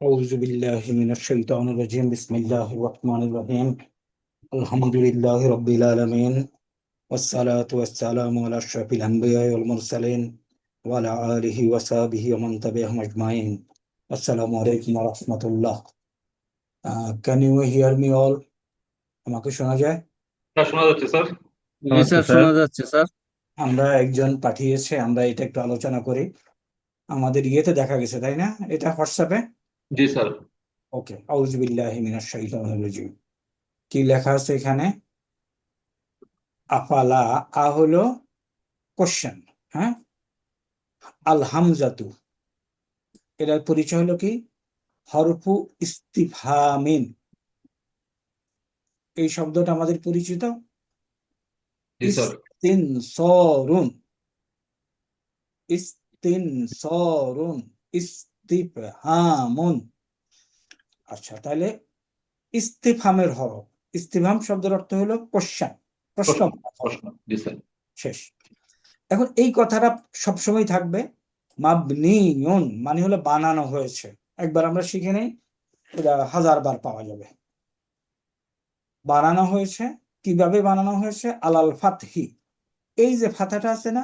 أعوذ بالله من الشيطان الرجيم بسم الله الرحمن الرحيم الحمد لله رب العالمين والصلاة والسلام على أشرف الأنبياء والمرسلين وعلى آله وصحبه ومن تبعهم أجمعين. Assalamu alaikum wa rahmatullah. Can you hear me all? আমাকে শোনা যায়? শোনা যাচ্ছে স্যার। জি নমস্তে স্যার, স্যার। শোনা যাচ্ছে স্যার। আমরা একজন পাঠিয়েছে, আমরা এটা একটু আলোচনা করি। আমাদের ইয়েতে দেখা গেছে, তাই না? এটা হোয়াটসঅ্যাপে। জি স্যার। ওকে, আউযু বিল্লাহি মিনাশ শাইতানির রাজিম। কি লেখা আছে এখানে? আফালা, আ হলো কোশ্চেন, হ্যাঁ। আল হামজাতু, এটার পরিচয় হলো কি? হরফু ইস্তিফহামিন। এই শব্দটা আমাদের পরিচিত। জি স্যার। ইস্তিনসরুন, ইস্তিনসরুন, ইস্তিফহামুন। আচ্ছা, তাহলে ইস্তিফহামের হরফ। ইস্তিফহাম শব্দের অর্থ হলো কোশ্চেন, প্রশ্ন প্রশ্ন করা। প্রশ্ন জি স্যার। শেষ। এখন এই কথাটা সবসময় থাকবে। মাবনিউন মানে হলো বানানো হয়েছে। একবার আমরা শিখে নেই, এটা 1000 বার পাওয়া যাবে। বানানো হয়েছে, কিভাবে বানানো হয়েছে? আলাল ফাতহি, এই যে ফাতাটা আছে না,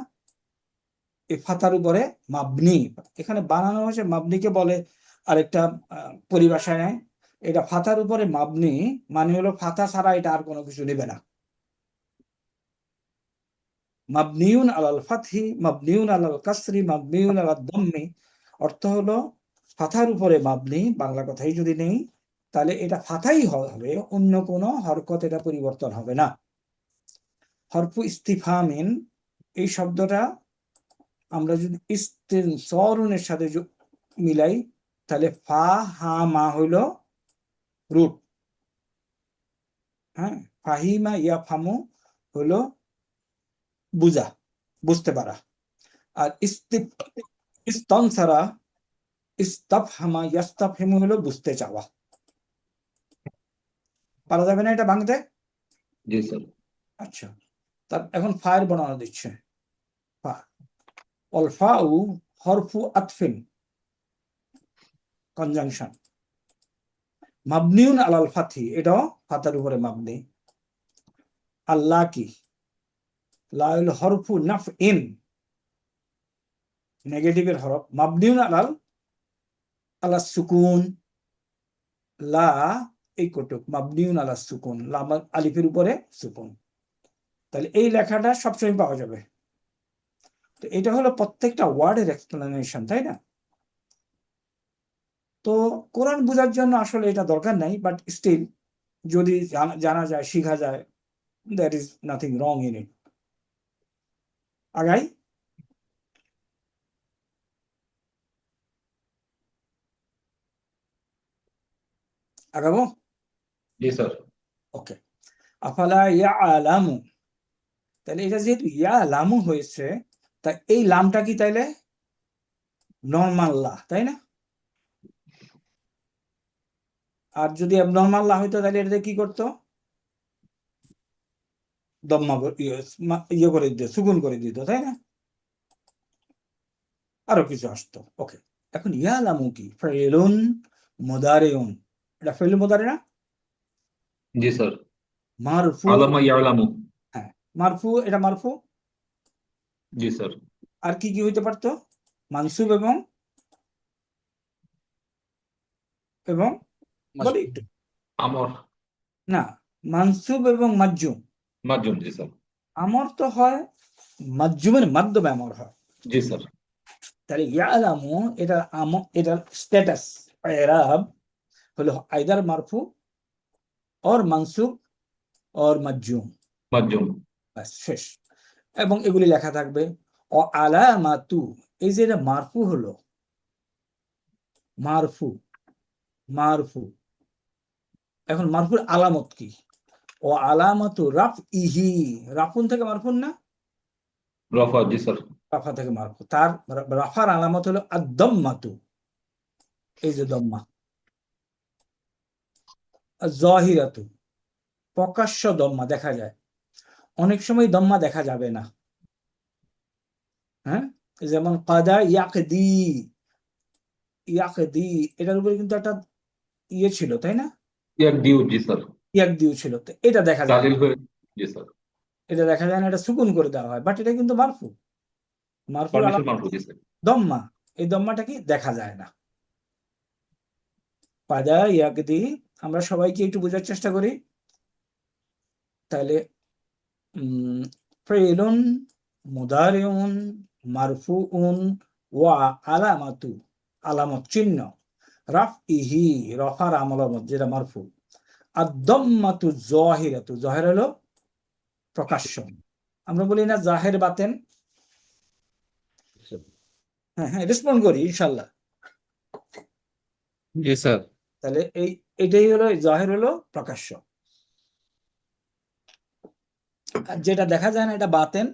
এই ফাতার উপরে মাবনি। এখানে বানানো হয়েছে, মাবনিকে বলে আরেকটা পরিভাষায় নেয়। এটা ফাতার উপরে মাবনি মানে হলো ফাতা ছাড়া এটা আর কোনো কিছু নেবে না। মাবনিউন আলাল ফাতহি, মাবনিউন আলাল কাসরি, মাবনিউন আলাল দম্মি। অর্থ হলো ফাতার উপরে মাবনি, বাংলা কথাই যদি নেই তাহলে এটা ফাতাই হবে, অন্য কোনো হরকত এটা পরিবর্তন হবে না। হরফু ইস্তিফহামিন, এই শব্দটা আমরা যদি ইস্তিনসরুনের সাথে মিলাই তাহলে ফা হা মা হইল রুট, হ্যাঁ। ফাহিমা ইয়া ফামু হলো বুঝা, বুঝতে পারা। আর ইস্তনসারা, ইস্তাফহামা ইয়াস্তাফহিমু হলো বুঝতে চাওয়া। পারা যাবে না এটা ভাঙতে? জি স্যার। আচ্ছা, তার এখন ফায়ের বর্ণনা দিচ্ছে। ফা, অল ফাউ হরফু আতফিন, কনজাংশন। মাবনিউন আলাল ফাথি, এটাও ফাতার উপরে মাবনি। আল্লাহ কি, লা হলো হরফু নাফ ইন, নেগেটিভের হরফ। মাবনিউন আলাল আলা সুকুন, লা এই কটুক মাবনিউন আলা সুকুন, লা আলিফের উপরে সুকুন। তাহলে এই লেখাটা সবসময় পাওয়া যাবে। তো এটা হলো প্রত্যেকটা ওয়ার্ডের এক্সপ্লেনেশন, তাই না? তো কোরআন বোঝার জন্য আসলে এটা দরকার নাই, বাট স্টিল যদি জানা যায়, শিখা যায়, that is nothing wrong in it. আগাই। আগাবো। জি স্যার। ওকে। আফালা ইয়ালামু, তাহলে এটা যেহেতু ইয়ালামু হয়েছে, তা এই লামটা কি তাইলে নরমাল লা, তাই না? আর যদি অ্যাবনর্মাল লা হইতো তাহলে এটা কি করতো? দম্মা ইয়ে করে দিত, সুকুন করে দিত, তাই না? আরো কিছু আসতো। ওকে, এখন ইয়ালামু কি? ফেলুন মুদারিউন, এটা ফেলুন মুদারি না? জি স্যার। মারফু, আলামা ইয়ালামু। হ্যাঁ মারফু, এটা মারফু। জি স্যার। আর কি কি হইতে পারতো? মানসুব এবং এবং বলি একটু। আমর। না, মানসুব এবং মাজজুম। মাজুম জি স্যার। আমর তো হয় মাজজুমের মাধ্যমে আমর হয়। জি স্যার। তাহলে ইয়ালামু, এটা এটার স্ট্যাটাস ইরাব হলো আইদার মারফু অর মানসুব অর মাজজুম, মাজুম। ব্যাস শেষ। এবং এগুলি লেখা থাকবে। ও আলামাতু, এই যে এটা মারফু হলো, মারফু, মারফু। এখন মারফুর আলামত কি? ও আলামাতু রাফ ইহি, রাফুন থেকে মারফুন না, রফা জি স্যার। রাফা থেকে মারফু। তার রাফার আলামত হলো আদ-দাম্মাতু, এই যে দম্মা। জাহিরাতু, প্রকাশ্য দম্মা দেখা যায়, অনেক সময় দম্মা দেখা যাবে না, হ্যাঁ। যেমন কাদা ইয়াকদি, ইয়াকদি, এটার উপরে কিন্তু একটা ইয়ে ছিল তাই না, এক দিউ জি স্যার। ইয়াক দিউ ছিল, তো এটা দেখা যায় তালিল না, হয়ে জি স্যার। এটা দেখা যায় না, এটা সুকুন করে দেওয়া হয়, বাট এটা কিন্তু মারফু, মারফুর কন্ডিশন আলামত মারফু কি? জি স্যার। দম্মা, এই দম্মাটা কি দেখা যায় না। পাদা ইয়াকদি, আমরা সবাইকে একটু বোঝার চেষ্টা করি তাহলে। ফেলুন মুদারিউন মারফুউন ওয়া আলামাতু, আলামত চিহ্ন রাফ ইহি, রফার আমলামত যেটা মারফু, আর দম্মাতু জহিরাতু, জহের হলো প্রকাশ্য, আমরা বলি না জাহের বাতেন, হ্যাঁ হ্যাঁ রেসপন্ড করি ইনশাল্লাহ। জি স্যার। তাহলে এটাই হলো জাহের হলো প্রকাশ্য, আর যেটা দেখা যায় না এটা বাতেন,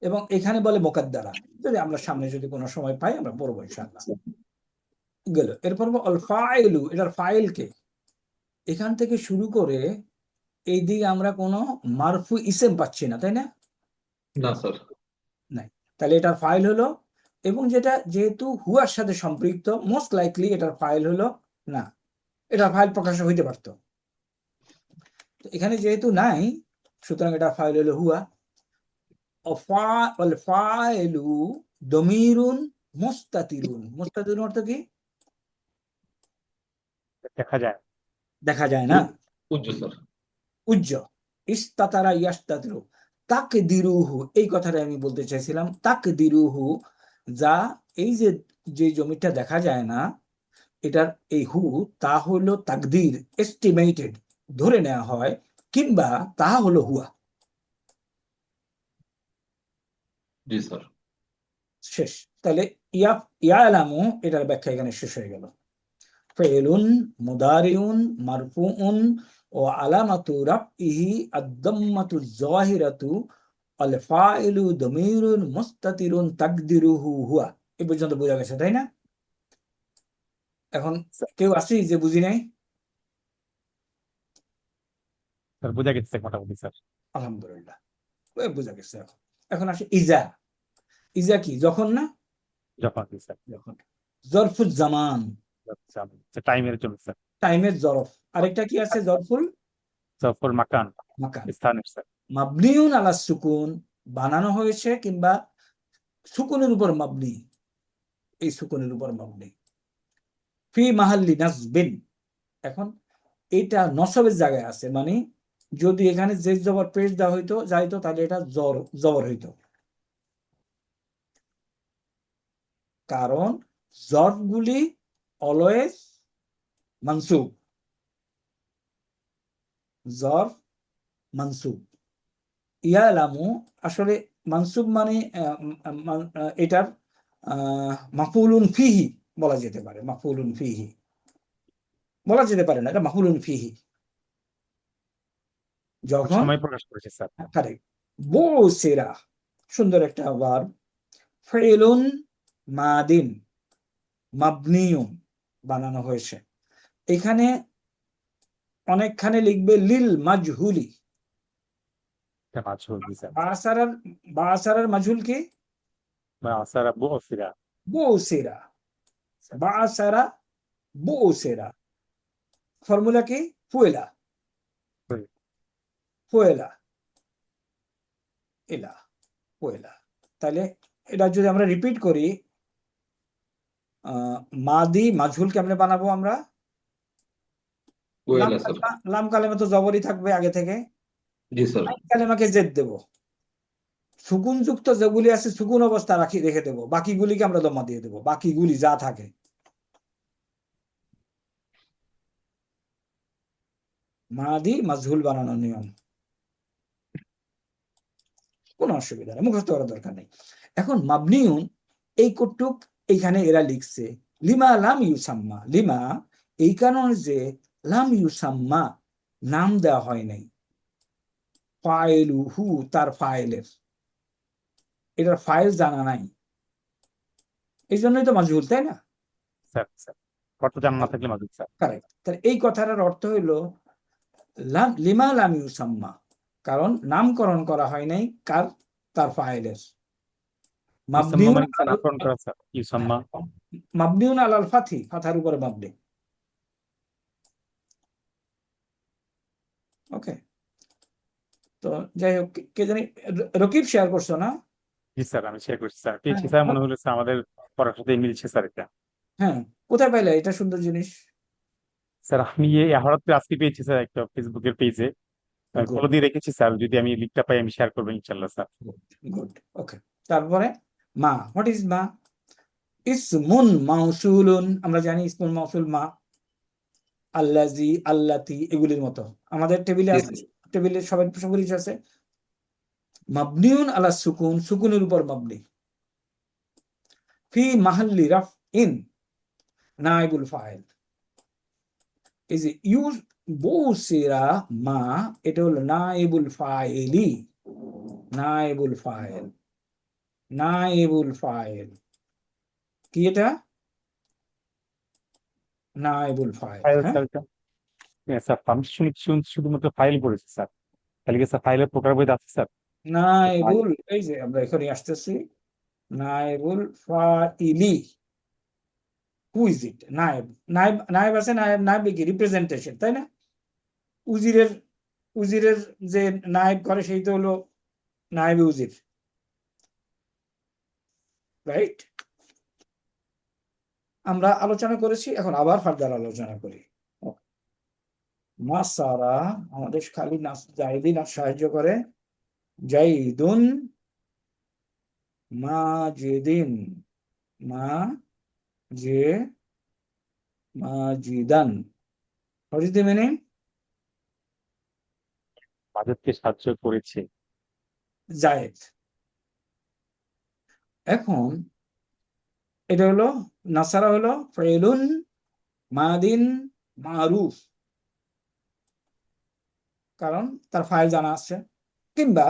এবং এখানে বলে মোকাদ্দারা, যদি আমরা সামনে যদি কোনো সময় পাই আমরা পড়বো ইনশাল্লাহ। গেল, এরপর অল ফাইলু, এটার ফাইল কে, এখান থেকে শুরু করে এই দিকে আমরা কোনো মারফু ইসেম পাচ্ছি না তাই না, না স্যার। নাই, তাহলে এটার ফাইল হলো, এবং যেটা যেহেতু হুয়ার সাথে সম্পৃক্ত মোস্ট লাইকলি এটার ফাইল হলো না, এটার ফাইল প্রকাশ হইতে পারতো, তো এখানে যেহেতু নাই সুতরাং এটার ফাইল হলো হুয়া। অল ফাইলু দমিরুন মুস্তাতিরুন, মুস্তাতিরুন অর্থ কি, দেখা যায়। দেখা যায় না, উজ্জু স্যার। উজ্জ, ইস্তাতারা ইয়াস্তাতিরু, তাকদিরুহু, এই কথাটা আমি বলতে চাইছিলাম, তাকদিরুহু, যা এই যে যে জমিটা দেখা যায় না এটার এই হু, তা হলো তাকদির, এস্টিমেটেড, ধরে নেওয়া হয়, কিংবা তাহা হলো হুয়া। জি স্যার। শেষ, তাহলে ইয়া ইয়ালামু এটার ব্যাখ্যা এখানে শেষ হয়ে গেল। ফেলুন মুদারিউন মারফুউন ও আলামাতু রাফইহি আদ-দাম্মাতু যাহিরাতু, আল ফাইলু দমিরুন মুস্তাতিরুন তাকদিরুহু হুয়া। এই পর্যন্ত বোঝা গেছে তাই না? এখন কেউ আসি যে বুঝি নাই? স্যার বোঝা গেছে মোটামুটি স্যার। আলহামদুলিল্লাহ, বোঝা গেছে। এখন এখন আসে ইজা। ইজা কি, যখন না, যখন স্যার যখন। জরফুল জামান, টাইমের জন্য স্যার। টাইমের জরফ। আরেকটা কি আছে, জরফুল সফর মাকান, মাকান। স্থানের স্যার। মাবনিউন আলা সুকুন, বানানো হয়েছে কিংবা সুকুনের উপর মাবনি, এই সুকুনের উপর মাবনি। ফি মাহাল্লি নাসবিন, এখন এটা নসবের জায়গায় আছে, মানে যদি এখানে জের জবর পেশ দেওয়া হইতো যাইতো তাহলে এটা জবর হইতো, কারণ জরফগুলি অলওয়েজ মানসুব, জরফ মানসুব। ইয়ালামু আসলে মানসুব মানে এটার মাফউলুন ফিহি বলা যেতে পারে, মাফউলুন ফিহি বলা যেতে পারে না, এটা মাফউলুন ফিহি। যখন সময় প্রকাশ করেছে স্যার। কারেক্ট, বুসিরা, সুন্দর একটা ভার্ব। ফেলুন মাদিন মাবনিউন, বানানো হয়েছে, এখানে অনেকখানে লিখবে লিল মাজহুলি, মাঝহুল স্যার। বাসারার মাজহুল কি, বা স্যার বুসিরা, বুসিরা, বাসারা বুসিরা, ফর্মুলা কি, ফুয়েলা, ফুয়েলা, এলা, ফুয়েলা। তাহলে এটা যদি আমরা রিপিট করি, মাদি মাজহুল কেমনে বানাবো আমরা, লাম ওয়েলা স্যার। কালেমা, লাম কালেমা তো জবরই থাকবে আগে থেকে, জি স্যার। আইন কালেমাকে জেদ দেব, সুকুন যুক্ত যেগুলি আছে সুকুন অবস্থা রেখে দেবো, বাকিগুলিকে আমরা দমা দিয়ে দেবো, বাকিগুলি যা থাকে। মাদি মাজহুল বানানোর নিয়ম, কোনো অসুবিধা নেই, মুখস্থ করার দরকার নেই। এখন মাবনিউন, এই কটুক এইখানে এরা লিখছে লিমা লাম ইউসাম্মা, লিমা এই কারণে যে লাম ইউসাম্মা নাম দেওয়া হয় নাই, ফাইলুহু তার ফাইলের, এটার ফাইল জানা নাই, এই জন্যই তো মাজহুল তাই না, স্যার স্যার অর্থ জানা না থাকলে মাঝহুল স্যার। কারেক্ট। তাহলে এই কথাটার অর্থ হইলো লিমা লাম ইউসাম্মা, কারণ নামকরণ করা হয় নাই কার, তার ফাইলের। ইউসাম্মা মাবনিউন মানে স্যার নামকরণ করা স্যার ইউসাম্মা মাবনিউন আলাল ফাথি, ফাথার উপরে মাবনি। ওকে, তো যাই হোক, কে জানি রকিব শেয়ার করছো না? জি স্যার আমি শেয়ার করছি স্যার, পেয়েছি হ্যাঁ স্যার, মনে হলো স্যার আমাদের পড়ার সাথে মিলছে স্যার এটা। হ্যাঁ, কোথায় পাইলে এটা সুন্দর জিনিস? স্যার আমি হঠাৎ আজকে পেয়েছি স্যার একটা ফেসবুকের পেজে, গুড ফলো দিয়ে রেখেছি স্যার, যদি আমি লিঙ্কটা পাই আমি শেয়ার করবো ইনশাল্লাহ স্যার। গুড। ওকে, তারপরে মা, হোয়াট ইজ মা? ইসমুন মাউসুলুন, আমরা জানি ইসমুন মাউসুল মা, আল্লাজি, আল্লাতি, এগুলির মতো আমাদের টেবিলে আছে, টেবিলে সবাই সবগুলি আছে। মাবনিউন আলা সুকুন, সুকুনের উপর মাবনি। ফি মাহাল্লি রাফইন নাইবুল ফাইল। এই যে ইউজ বউসিরা মা, এটা হলো নাইবুল ফাইলি, নাইবুল ফাইল, নাইবুল ফাইল কি এটা? নাইবুল ফাইল, ফাইল হ্যাঁ। স্যার এটা, স্যার আমি শুধুমাত্র ফাইল পড়েছি স্যার, তাহলে কি স্যার ফাইলের প্রকার বইতে আছে স্যার? নাইবুল, এই যে আমরা এখানে আসতেছি, নাইবুল ফাইলি, হু ইজ ইট? নায়েব, নায়েব, নায়েব আছে, নায়েব, নায়েব কি রিপ্রেজেন্টেশন, তাই না? উজিরের, উজিরের যে নায়েব করে সেই তো হলো নায়েবে উজির, রাইট? আমরা আলোচনা করেছি, এখন আবার ফার্দার আলোচনা করি। মাসারা, আমাদের খালি জাইদিন সাহায্য করে, জাইদুন মাজিদিন, মা যে মাজিদান, হোয়াট ইজ দ্য মিনিং? বাজেটকে সাহায্য করেছে। জায়েদ। এখন এটা হলো নাসারা হলো ফেলুন মাদিন মারুফ, কারণ তার ফাইল জানা আছে কিংবা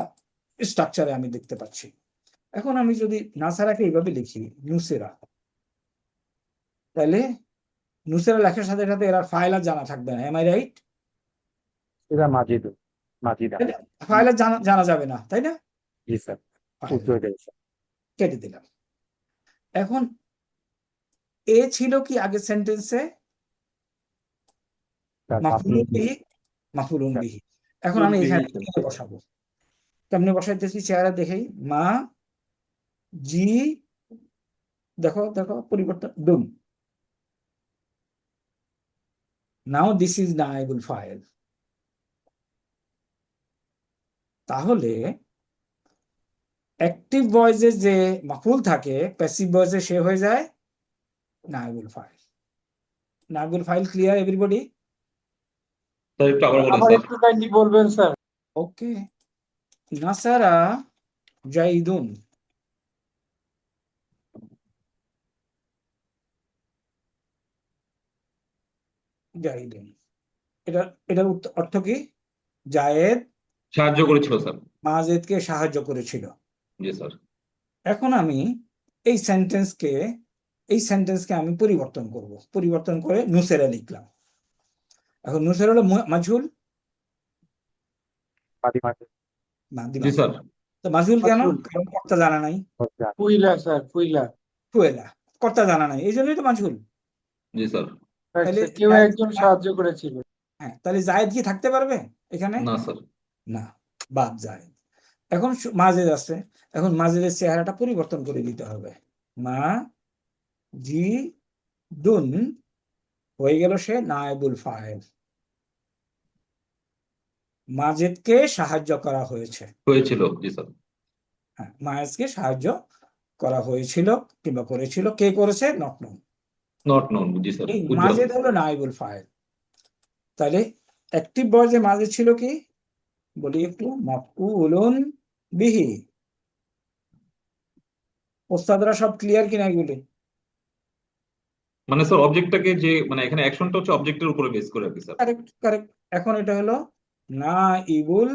স্ট্রাকচারে আমি দেখতে পাচ্ছি। এখন আমি যদি নাসারাকে এইভাবে লিখি নুসেরা, তাহলে নুসেরা লেখার সাথে সাথে এরা ফাইল আর জানা থাকবে না, এম আই রাইট? এরা মাজিদ, মাজিদা। ফাইল আর জানা যাবে না, তাই না? জি স্যার, File উজ্জ্বল হয়ে গেছে। কেটে দিলাম। এখন এ ছিল কি আগের সেন্টেন্সে? মাফুলুন বিহি, মাফুলুন বিহি। এখন আমি এখানে বসাবো, কেমনে বসাইতেছি চেহারা দেখেই, মা জি, দেখো দেখো পরিবর্তন, দুন। নাও দিস ইজ নাইবুল ফাইল। তাহলে অ্যাক্টিভ ভয়েসে যে মাফুল থাকে, প্যাসিভ ভয়েসে সে হয়ে যায় নাইবুল ফাইল। নাইবুল ফাইল ক্লিয়ার এভরিবডি? স্যার একটু আবার বলেন আবার স্যার। একটু কাইন্ডলি বলবেন স্যার। ওকে, নাসারা জাইদুন, জাইদুন, এটার অর্থ কি? জায়েদ সাহায্য করেছিল স্যার। মাজেদকে সাহায্য করেছিল। জি স্যার। এখন আমি এই সেন্টেন্সকে আমি পরিবর্তন করব, পরিবর্তন করে নুসেরা লিখলাম। এখন নুসেরা হলো মাজহুল, জি স্যার। তো মাজহুল কেন? মাজহুল। কারণ কর্তা জানা নাই, ফুইলা স্যার, ফুইলা। ফুয়েলা, কর্তা জানা নাই, এই জন্যই তো মাজহুল। জি স্যার। তাহলে কেউ একজন সাহায্য করেছিল। হ্যাঁ, তাহলে জায়েদ কি থাকতে পারবে এখানে? না স্যার। না, বাদ জায়েদ। এখন মাজেদ আছে, এখন মাজেদের চেহারাটা পরিবর্তন করে দিতে হবে। মা জি দুন হয়ে গেল সে নায়েবুল ফাইল, মাজেদকে সাহায্য করা হয়েছে। হয়েছিল, জি স্যার। হ্যাঁ, মাজেদকে সাহায্য করা হয়েছিল কিংবা করেছিল, কে করেছে? Not known. Not known, G sir. এই উজ্জ্বল। মাজেদ হলো নায়েবুল ফাইল। তাহলে অ্যাক্টিভ ভয়েসে মাজেদ ছিল কি? বলি একটু, মাফউলুন বিহি। ওস্তাদরা সব ক্লিয়ার কিনা এগুলি? মানে স্যার অবজেক্টটাকে যে মানে এখানে অ্যাকশনটা হচ্ছে অবজেক্টের উপরে বেস করে আর কি স্যার। Correct correct. এখন এটা হলো নাইবুল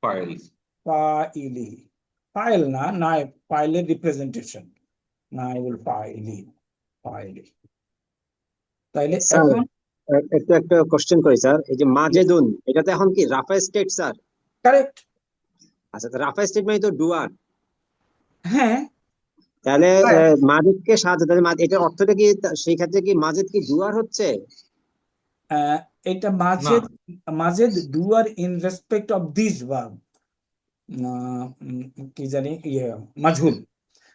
ফাইলস। ফাইলি, ফাইল না, নাইব ফাইলের রিপ্রেজেন্টেশন, নাইবুল ফাইলি, ফাইলি। তাইলে স্যার এখন একটু একটা কোশ্চেন করি স্যার, এই যে মাজেদুন এটাতে এখন কি রাফা স্টেট স্যার? কারেক্ট। আচ্ছা, তো রাফা স্টেট মানে তো ডুয়ার। হ্যাঁ, তাহলে হ্যাঁ। মাজেদকে সাহায্য, তাহলে এটার অর্থটা কি সেই ক্ষেত্রে কি মাজেদ কি ডুয়ার হচ্ছে? আহ, এটা না, মাজেদ doer in respect of this verb, কি জানি মাজহুল,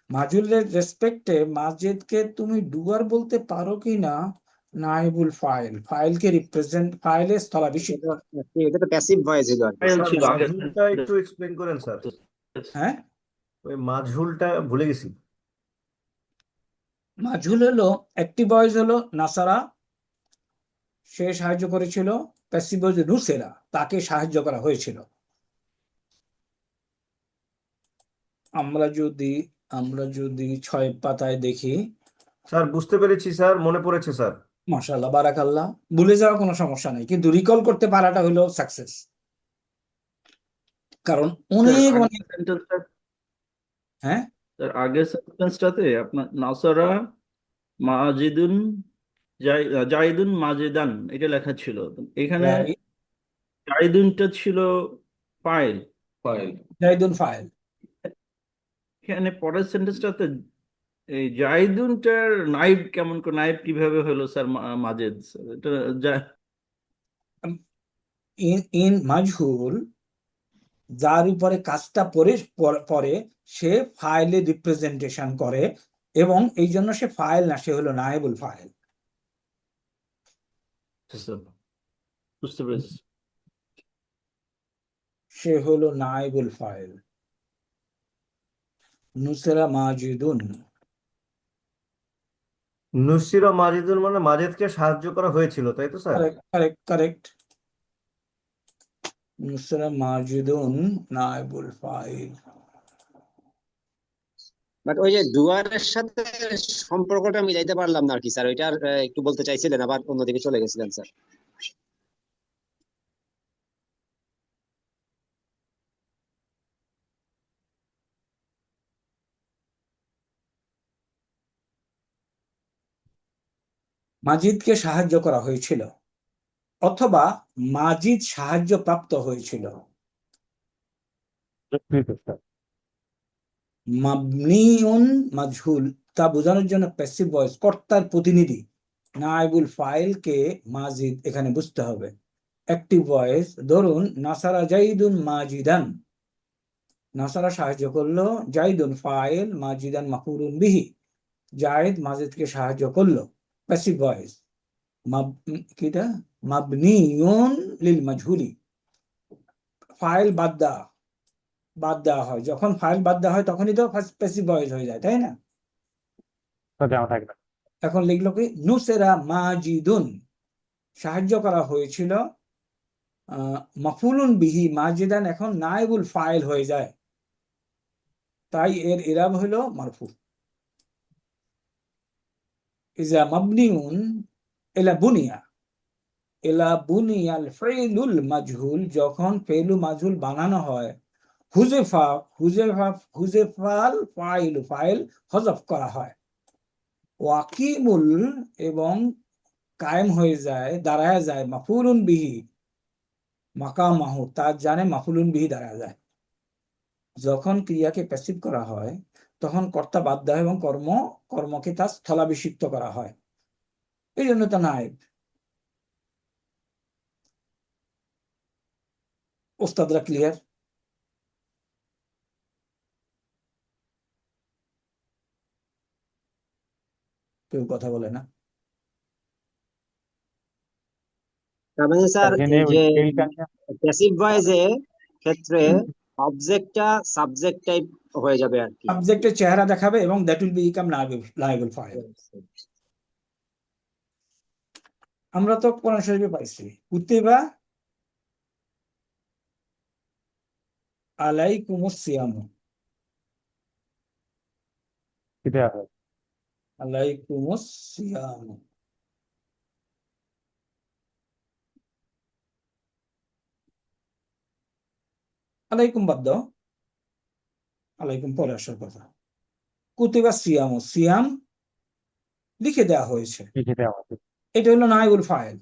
মাজহুলের রেসপেক্টে মাজেদকে তুমি ডুয়ার বলতে পারো কি না? নাইবুল ফাইল, ফাইলকে রিপ্রেজেন্ট, ফাইলের স্থলাভিষিক্ত। এটা তো প্যাসিভ ভয়েস হলো আর কি। ফাইল স্যার ছিল আগে। মাঝহুলটা একটু এক্সপ্লেন করেন স্যার, হ্যাঁ, ওই মাঝহুলটা ভুলে গেছি। মাজহুল হলো, অ্যাক্টিভ ভয়েস হলো নাসারা, সে সাহায্য করেছিল। প্যাসিভ ভয়েস নুসেরা, তাকে সাহায্য করা হয়েছিল। আমরা যদি 6 পাতায় দেখি, স্যার বুঝতে পেরেছি স্যার, মনে পড়েছে স্যার। মাশাআল্লাহ, বারাকাল্লাহ, ভুলে যাওয়া কোনো সমস্যা নেই, কিন্তু রিকল করতে পারাটা হলো সাকসেস। কারণ অনেক অনেক, হ্যাঁ, আগের সেন্টেন্সটাতে আপনার নাসারা মাজিদুন জাইদুন মাজিদান এটা লেখা ছিল। এখানে জাইদুনটা ছিল ফাইল। ফাইল। জাইদুন ফাইল। এখানে পরের সেন্টেন্সটাতে এই জাইদুনটার নাইব কেমন করে, নাইব কিভাবে হলো স্যার মাজেদ স্যার? এটা ইন মাজহুল, যার উপরে কাজটা পরে সে ফাইলে রিপ্রেজেন্টেশন করে, এবং এই জন্য সে ফাইল না, সে হলো নায়েবুল ফাইল। বুঝতে পেরেছি। সে হলো নায়েবুল ফাইল। নুসরা মাজিদুন, নুসিরা মাজিদুল মানে মাজেদকে সাহায্য করা হয়েছিল, তাই তো স্যার? Correct correct correct. নুসরা মাজিদুন নায়েবুল ফাইল। বাট ওই যে ডুয়ারের সাথে সম্পর্কটা মিলাইতে পারলাম না আর কি স্যার, ওইটা একটু বলতে চাইছিলেন, আবার অন্যদিকে চলে গেছিলেন স্যার। মাজিদকে সাহায্য করা হয়েছিল, অথবা মাজিদ সাহায্য প্রাপ্ত হয়েছিল। স্যার। মাবনিউন মাজহুল, তা বোঝানোর জন্য প্যাসিভ ভয়েস, কর্তার প্রতিনিধি নায়েবুল ফাইলকে মাজিদ এখানে বুঝতে হবে। অ্যাক্টিভ ভয়েস, ধরুন নাসারা জাইদুন মাজিদান, নাসারা সাহায্য করলো, জাইদুন ফাইল, মাজিদান মাফউলুন বিহি, জায়েদ মাজিদকে সাহায্য করলো। প্যাসিভ ভয়েস কিটা মাবনিউন লিল মাজহুলি, ফাইল বাদ দেওয়া হয়, যখন ফাইল বাদ দেওয়া হয় তখনই তো প্যাসিভ ভয়েস হয়ে যায়, তাই না? জানা থাকে না। এখন লিখলো কি নুসেরা মাজিদুন, সাহায্য করা হয়েছিল। মাফুলুন বিহি মাজিদান এখন নায়েবুল ফাইল হয়ে যায়, তাই এর ইরাব হলো মারফু। ইজা মাবনিউন ইলা বুনিয়াল ফেইলুল মাজহুল, যখন ফেইলু মাজহুল বানানো হয়, হুজেফাল ফাইল হযফ করা হয়। ওয়াকিমুল, এবং কায়েম হয়ে যায়, দাঁড়ায় যায়, মাফুলুন বিহি মাকামাহু, তার জানে মাফুলুন বিহি দাঁড়ায় যায়। যখন ক্রিয়াকে প্যাসিভ করা হয় তখন কর্তা বাদ দেয় এবং কর্মকে তার স্থলাভিষিক্ত করা হয়, এই জন্য তা নায়েব। ওস্তাদরা ক্লিয়ার? কেউ কথা বলে না। তার মানে স্যার এখানে এই ওই যে স্কেলটা প্যাসিভ ভয়েসের ক্ষেত্রে অবজেক্টটা সাবজেক্ট টাইপ হয়ে যাবে আর কি। সাবজেক্টের চেহারা দেখাবে এবং that will become liable file. আমরা তো কোরআন শরীফে পাইছি, কুতিবা আলাইকুমুস সিয়াম, এটা হয়। আলাইকুমুস সিয়াম। আলাইকুম বাদ দাও, আলাইকুম পরে আসার কথা। কুতিবা সিয়াম, সিয়াম লিখে দেওয়া হয়েছে, লিখে দেওয়া হবে। এটা হলো নায়েবুল ফাইল।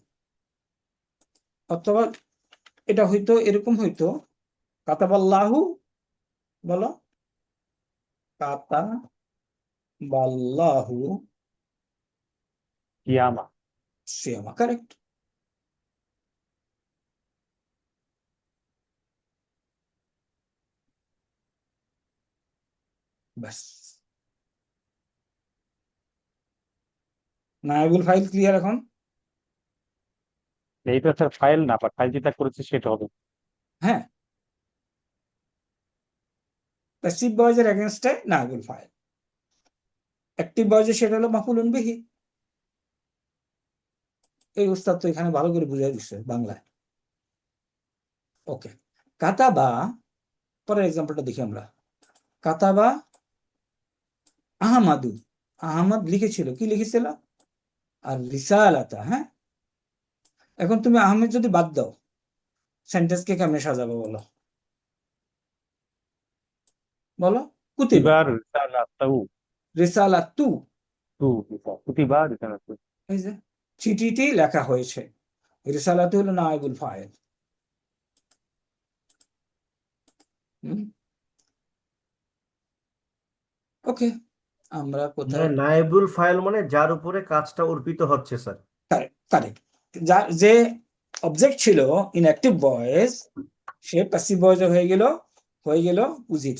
অথবা এটা হয়তো এরকম হইতো, কাতাবাল্লাহু, বলো কাতা বাল্লাহু কিয়ামা। সিয়ামা, কারেক্ট। ব্যাস, নায়াবুল ফাইল ক্লিয়ার এখন? এইটা স্যার ফাইল না, বাট ফাইল যেটা করেছে সেটা হবে। হ্যাঁ, প্যাসিভ ভয়েসের এগেনস্টে নায়াবুল ফাইল, অ্যাক্টিভ ভয়েসে সেটা হলো মাফউলুন বিহি। এই উস্তাদ তো এখানে ভালো করে বুঝাই দিচ্ছে বাংলায়। ওকে, কাতাবা, পরের এক্সাম্পলটা দেখি আমরা। কাতাবা আহমাদু, আহমদ লিখেছিল, কি লিখেছিল? আর রিসালাতা। হ্যাঁ, এখন তুমি আহমেদ যদি বাদ দাও, সেন্টেন্সকে কেমনে সাজাবো বলো? বলো। কুতিবা কুতিবা রিসালাতু। রিসালাতু, কুতিবা রিসালাতু। এই যে চিঠিটি লেখা হয়েছে, রিসালাতু হলো নায়েবুল ফাইল। ওকে, আমরা কোথায়? নায়েবুল ফাইল মানে যার উপরে কাজটা অর্পিত হচ্ছে স্যার। কারেক্ট। যে অবজেক্ট ছিল in active voice, say passive voice হয়ে গেল উজির।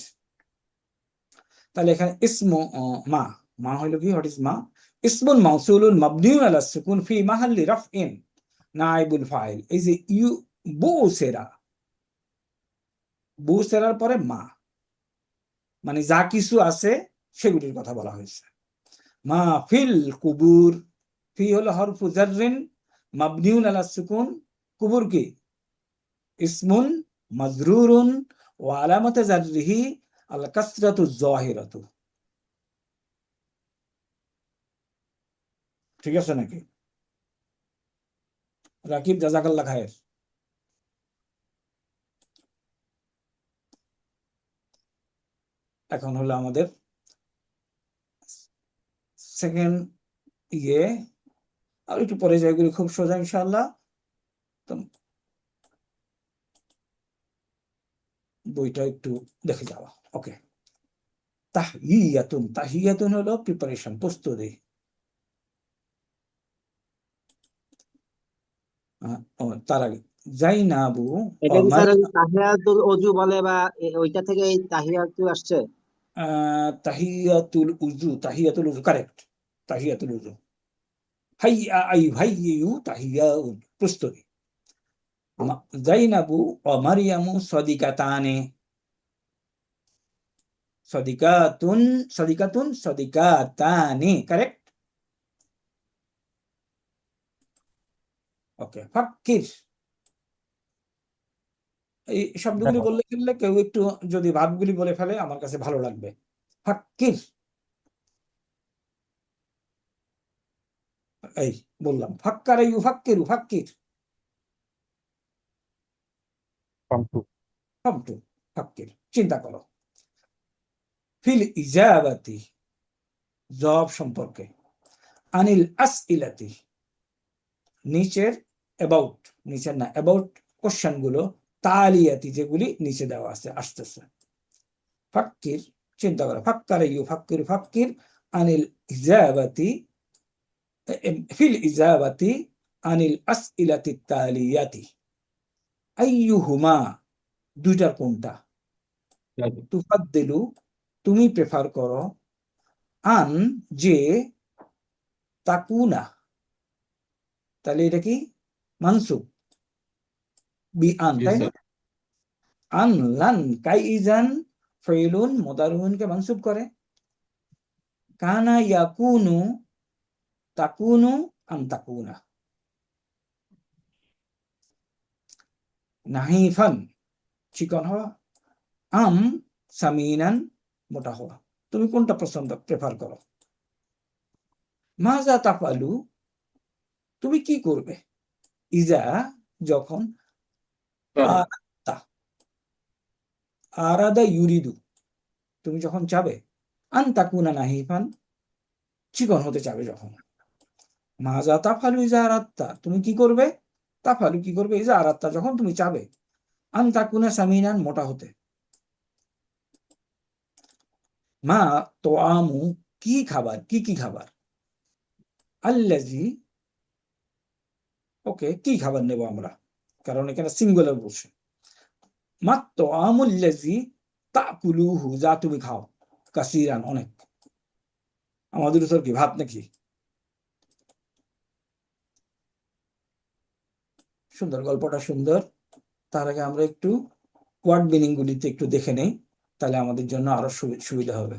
তাহলে এখানে ইসমু মা, মা হইল কি? হোয়াট ইজ মা? ইসমুন মাউসুলুন মাবনিউন আলা সুকুন ফি মাহাল্লি রাফইন নাইবুল ফাইল। এই যে ইউ বুসেরা, বুসেরার পরে মা, মানে যা কিছু আছে সেগুলির কথা বলা হয়েছে। মা ফিল কুবুর, ফি হলো হরফু জাররিন মাবনিউন আলা সুকুন, কুবুর কি? ইসমুন মাজরুরুন ওয়া আলামাতে জাররিহি আল কাসরাতু যাহিরাতু। ঠিক আছে নাকি রাকিব? জাযাকাল্লাহ খায়ের। এখন হলো আমাদের সেকেন্ড ইয়ে, আর একটু পরে যাইগুলি খুব সোজা ইনশাআল্লাহ। তো বইটা একটু দেখে যাওয়া। ওকে, তাহিয়াতুন, তাহিয়াতুন হলো প্রিপারেশন, প্রস্তুতি। তার আগে জাইনাবু এটা কি স্যার তাহিয়াতুল ওযু বলে বা ওইটা থেকে এই তাহিয়াতু আসছে? তাহিয়াতুল উযু, তাহিয়াতুল উযু, কারেক্ট। তাহিয়াতুল উযু, হাইয়া আই হাইয়ু তাহিয়াউন, প্রস্তুতি। জাইনাবু ও মারিয়ামু সদিকাতানে, সদিকাতুন সদিকাতুন সদিকাতানে, কারেক্ট। ওকে, ফাক্কির, এই শব্দগুলি বললে ফেললে কেউ একটু যদি ভাবগুলি বলে ফেলে আমার কাছে ভালো লাগবে। ফাক্কির, এই বললাম ফাক্কার, ইউ ফাক্কিরু, ফাক্কির। ফামটু, ফাক্কির, চিন্তা করো। ফিল ইজাবাতি, জবাব সম্পর্কে। আনিল আসইলাতি, নিচের অ্যাবাউট, নিচের না অ্যাবাউট কোশ্চেন গুলো, তালিয়াতি যেগুলি নিচে দেওয়া আছে আসতেছে। ফাক্কির, চিন্তা করো। ফাক্কার ইউ ফাক্কির, ফাক্কির আনিল ইজাবাতি, ফিল ইজাবাতি আনিল আসইলাতি তালিয়াতি। আইয়ুহুমা, দুইটার কোনটা? তুফাদ্দিলু, তুমি প্রেফার করো। আন, যে, তাকুনা, তাহলে এটা কি? মানসুব বি আন, জি তাই না? স্যার। আন লান কাইজান ফেলুন মুদাররিবুনকে মানসুব করে। কানা ইয়াকুনু, তাকুনু আন তাকুনা। নাহিফান, চিকন হওয়া। আম সামিনান, মোটা হওয়া। তুমি কোনটা পছন্দ, প্রেফার করো? মাজা তাফালু, তুমি কি করবে? ইজা, যখন। আরাদা, আরাদা ইউরিদু, তুমি যখন চাবে। আন তাকুনা নাহিফান, চিকন হতে চাবে যখন। মাজা তাফালু ইজা আরাদতা, তুমি কি করবে? তাফালু কি করবে? ইজা আরাদতা, যখন তুমি চাবে। আন তাকুনা সামিনান, মোটা হতে। মা তো আমু কি খাবার, কি কি খাবার, আল্লাজি, ওকে কি খাবার নেব আমরা, কারণ এখানে সিঙ্গুলার বলছে। মা তো আমুল্লাজি তাকুলুহু, যা তুমি খাও, কাসিরান, অনেক। আমাদের উত্তর কি, ভাত নাকি? সুন্দর, গল্পটা সুন্দর। তার আগে আমরা একটু ওয়ার্ড মিনিং গুলিতে একটু দেখে নেই, তাহলে আমাদের জন্য আরো সুবিধা হবে।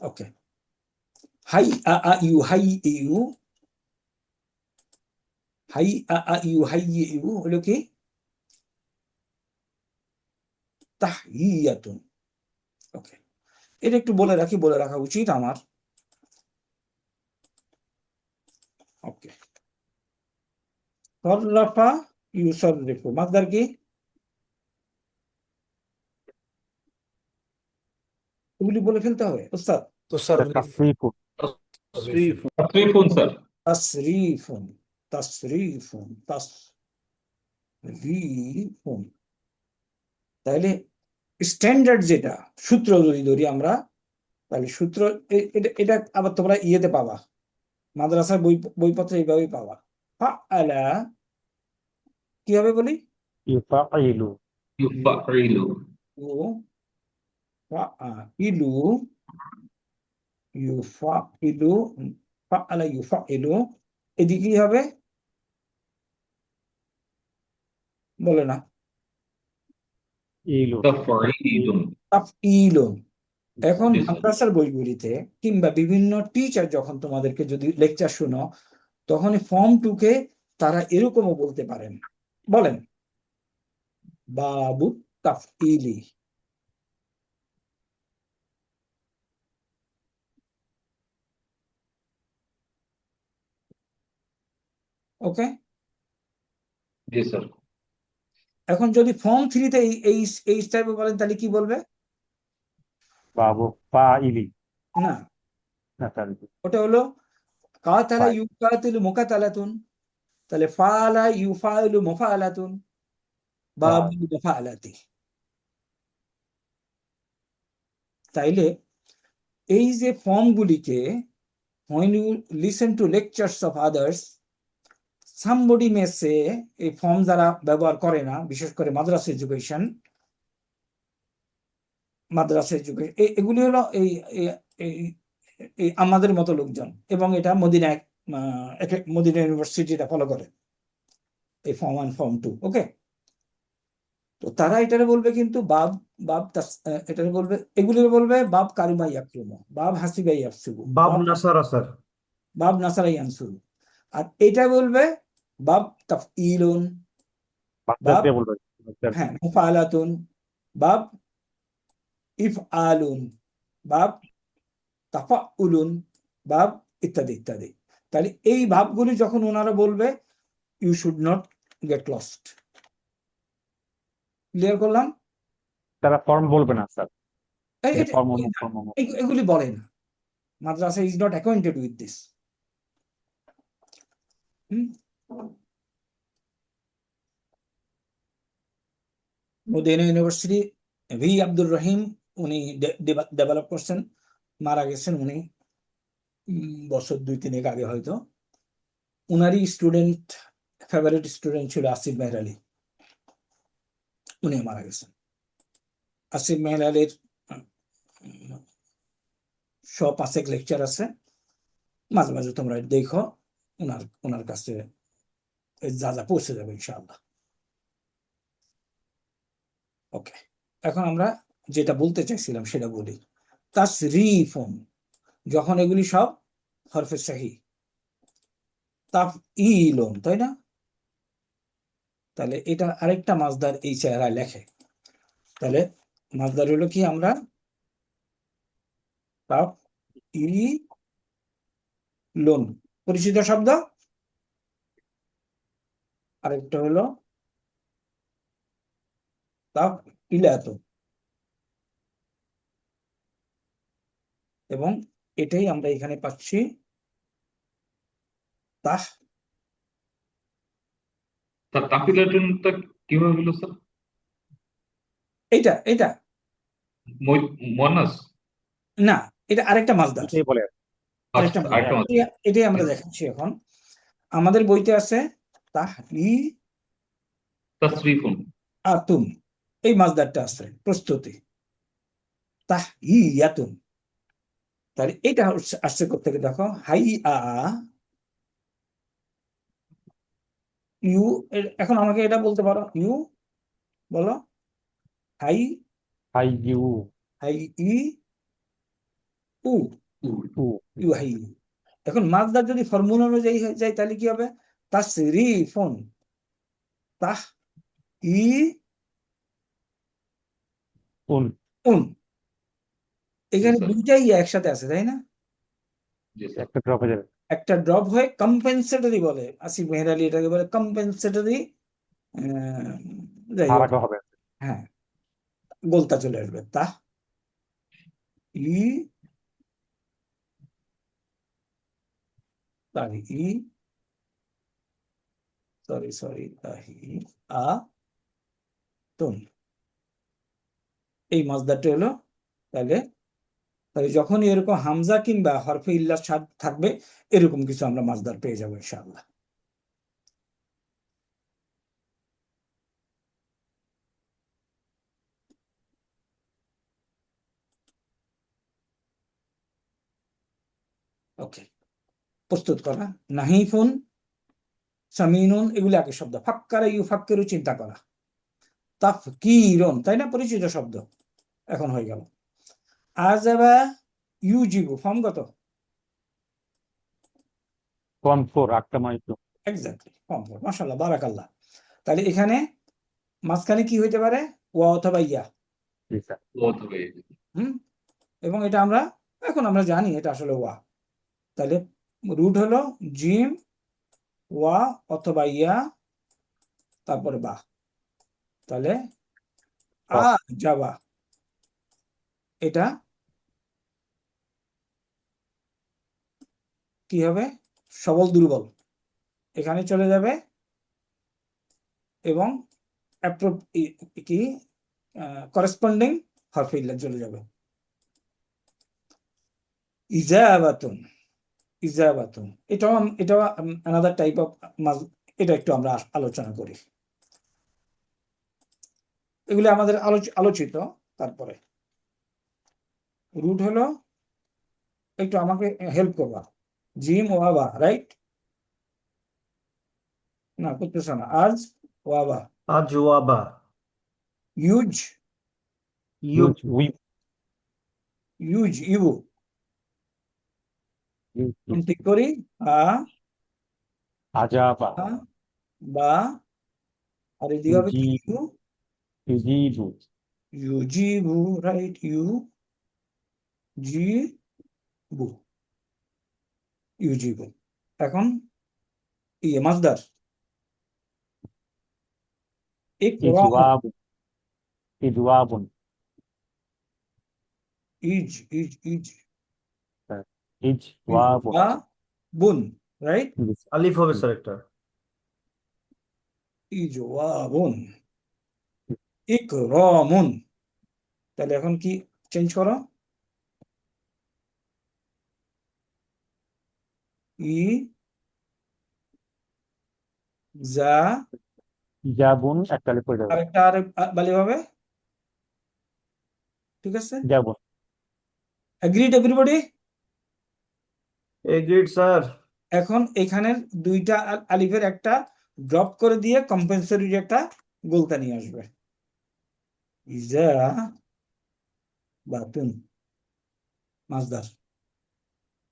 ওকে, হাই আ ইউ, হাই ইউ, হাই আ ইউ, হাই ইউ হলো কি তাহিয়াতুন। ওকে, এটা একটু বলে রাখি, বলে রাখা উচিত আমার। ওকে, সররাফা ইউসাররিফু, মাসদার কি? এগুলি বলে ফেলতে হবে ওস্তাদ। তাসরিফুন। তাসরিফ তাসরিফুন স্যার। তাসরিফুন, তাসরিফুন, তাসরিফুন। তাহলে স্ট্যান্ডার্ড যেটা সূত্র যদি ধরি আমরা, তাহলে সূত্র এটা আবার তোমরা ইয়েতে পাবা, মাদ্রাসার বইপত্রে এইভাবেই পাবা। ফাআলা কিভাবে বলি? ইউফাইলু। ইউফাইলু। ও ফাআইলু, ইউফাইলু, ফাআলা ইউফাইলু। এদিকে কি হবে বলে না? ইলু। তাফঈলুন। তাফঈলুন। এখন জি স্যার। মাদ্রাসার বইগুলিতে কিংবা বিভিন্ন টিচার যখন তোমাদেরকে যদি লেকচার শোনো, তখন ফর্ম টুকে তারা এরকমও বলতে পারেন, বলেন বাবু তাফঈলি। ওকে, জি স্যার। এখন যদি ফর্ম থ্রিতে এই এই টাইপে বলেন, তাহলে কি বলবে? বাবু ফাইলি। না, না স্যার, ওটা হলো কাতালা ফাইল। ইউকাতিলু মুকাতালাতুন, তাহলে ফাআলা ইউফাইলু মুফাআলাতুন, বাবু মুফাআলাতি। তাইলে এই যে ফর্মগুলিকে, when you listen to lectures of others, somebody may say, এই ফর্ম যারা ব্যবহার করে না, বিশেষ করে মাদ্রাসা এডুকেশন, এগুলি হলো এই এই আমাদের মতো লোকজন, এবং এটা মদিনায় মদিনা ইউনিভার্সিটি এটা ফলো করে, এই ফর্ম 1 ফর্ম 2। ওকে, তো তারা এটারে বলবে কিন্তু বাব, এটারে বলবে, এগুলি বলবে বাব কারিমা ইয়াকরুমু, বাব হাসিবা ইয়াহসুবু, বাব নাসারা স্যার। বাব নাসারা ইয়ানসুরু। আর এটা বলবে বাব তাফঈলুন, মাসদার বাব দিয়ে বলবে। মাসদার হ্যাঁ মুফাআলাতুন, বাব ইফআলুন, বাব তাফাউলুন, বাব ইত্যাদি ইত্যাদি। তাহলে এই ভাবগুলি যখন ওনারা বলবে, you should not get lost. Clear করলাম? তারা ফর্ম বলবে না স্যার, এই- ফর্ম এটা- এগুলি বলে না, মাদ্রাসা is not acquainted with this. Medina University ভি আব্দুর রহিম, উনি ডেভেলপ করছেন, মারা গেছেন উনি বছর 2-3 আগে হয়তো। উনারই স্টুডেন্ট, ফেভারিট স্টুডেন্ট ছিল আসিফ মেহর আলী, উনি মারা গেছেন। আসিফ মেহর আলীর 100-5 লেকচার আছে, মাঝে মাঝে তোমরা দেখো, ওনার কাছে যা যা পৌঁছে যাবে ইনশাআল্লাহ। ওকে, এখন আমরা যেটা বলতে চাইছিলাম সেটা বলি। তাসরিফুন, যখন এগুলি সব হরফে সাহি, তাফঈলুন, তাই না? তাহলে এটা আরেকটা মাসদার এই চেহারায় লেখে। তাহলে মাসদার হলো কি, আমরা তাফঈলুন, পরিচিত শব্দ। আরেকটা হলো তাফঈলাতুন, এবং এটাই আমরা এখানে পাচ্ছি তাহ। তাফঈলাতুনটা কিভাবে হলো স্যার? এটা মুয়ান্নাস। না, এটা আরেকটা মাসদার, এটাই বলে আরেকটা আচ্ছা, মাসদার। আরেকটা মাস। এটাই আমরা দেখাচ্ছি এখন। আমাদের বইতে আছে তাসরিফুন। তাহইয়াতুন, এই মাসদারটা আছে প্রস্তুতি, তাহইয়াতুন। তাহলে এটা আসছে কোত্থেকে দেখো, ইউ। এখন আমাকে এটা বলতে পারো, ইউ বলো, হাই হাই ইউ হাই ই উ, উ ইউ হাই ই। এখন মাসদার যদি ফর্মুলা অনুযায়ী হয়ে যায় তাহলে কি হবে, তাসরিফুন, তাহ ই উন উন। এখানে স্যার। দুইটাই একসাথে আছে, তাই না? জি স্যার। একটা ড্রপ হয়ে যাবে। একটা ড্রপ হয়ে কম্পেনসেটরি বলে, আসিফ মেহের আলী এটাকে বলে কম্পেনসেটরি, যাই হোক, হারাকা হবে। হ্যাঁ, গোলতা চলে আসবে, তাহ ই, তাহি ই, সরি তাহি আ তুন। এই মাসদারটা হলো, তাহলে তাহলে যখনই এরকম হামজা কিংবা হরফে ইল্লার সাথে থাকবে, এরকম কিছু আমরা মাসদার পেয়ে যাবো ইনশাআল্লাহ। ওকে, প্রস্তুত করা। নাহিফুন, সামিনুন, এগুলি আগে শব্দ। ফাক্কারা ইউফাক্কিরু, চিন্তা করা। তাফকিরুন, তাই না, পরিচিত শব্দ। এখন হয়ে গেল। আজাবা ইউজিবু, ফর্ম কত? ফর্ম 4 আটটা মাইক্রো। Exactly, form 4। মাশাআল্লাহ, বারাকাল্লাহ। তাহলে এখানে মাঝখানে কি হইতে পারে, ওয়া অথবা ইয়া। জি স্যার। বহুত হবে। হুম, এবং এটা এখন আমরা জানি এটা আসলে ওয়া। তাহলে রুট হলো জিম, ওয়া অথবা ইয়া, তারপরে বা। তাহলে আ যাবা, এটা কি হবে, সবল দুর্বল, এখানে চলে যাবে এবং কি করেসপন্ডিং হরফে ইল্লাহ চলে যাবে। ইজাবাতুন, ইজাবাতুন, এটাও আনাদার টাইপ অফ, এটা একটু আমরা আলোচনা করি। এগুলি আমাদের আলোচিত। তারপরে রুট হলো, একটু আমাকে হেল্প করবা, জিম ওয়াবা, রাইট? না, করতেছ না। আজ ওয়াবা, আজওয়াবা। ইউজ, ইউ। উই ইউ, ঠিক করি, আ আজাবা আ, বা, আর এদিকে হবে কি, ইউ, ইউজিবু ইউজিবু, রাইট, ইউ জি বু, ইউজিবু। এখন ইয়ে মাসদার ইকরামুন, ইজওয়াবু ইজওয়াবুন ইজ, ইজওয়াবুন বুন, রাইট, আলিফ হবে স্যার একটা। ইজওয়াবুন, ইকরামুন। তাহলে এখন কি চেঞ্জ করো, ই যা, ইজাবুন একটা আলিফ হয়ে যাবে। আরেকটা বালি হবে, ঠিক আছে? ইজাবুন এগ্রিড এভরিবডি? Agreed sir. এখন এখানের দুইটা আলিফের একটা ড্রপ করে দিয়ে কম্পেনসেটরি একটা গোলতা নিয়ে আসবে, ইজা বাতুন, মাসদার।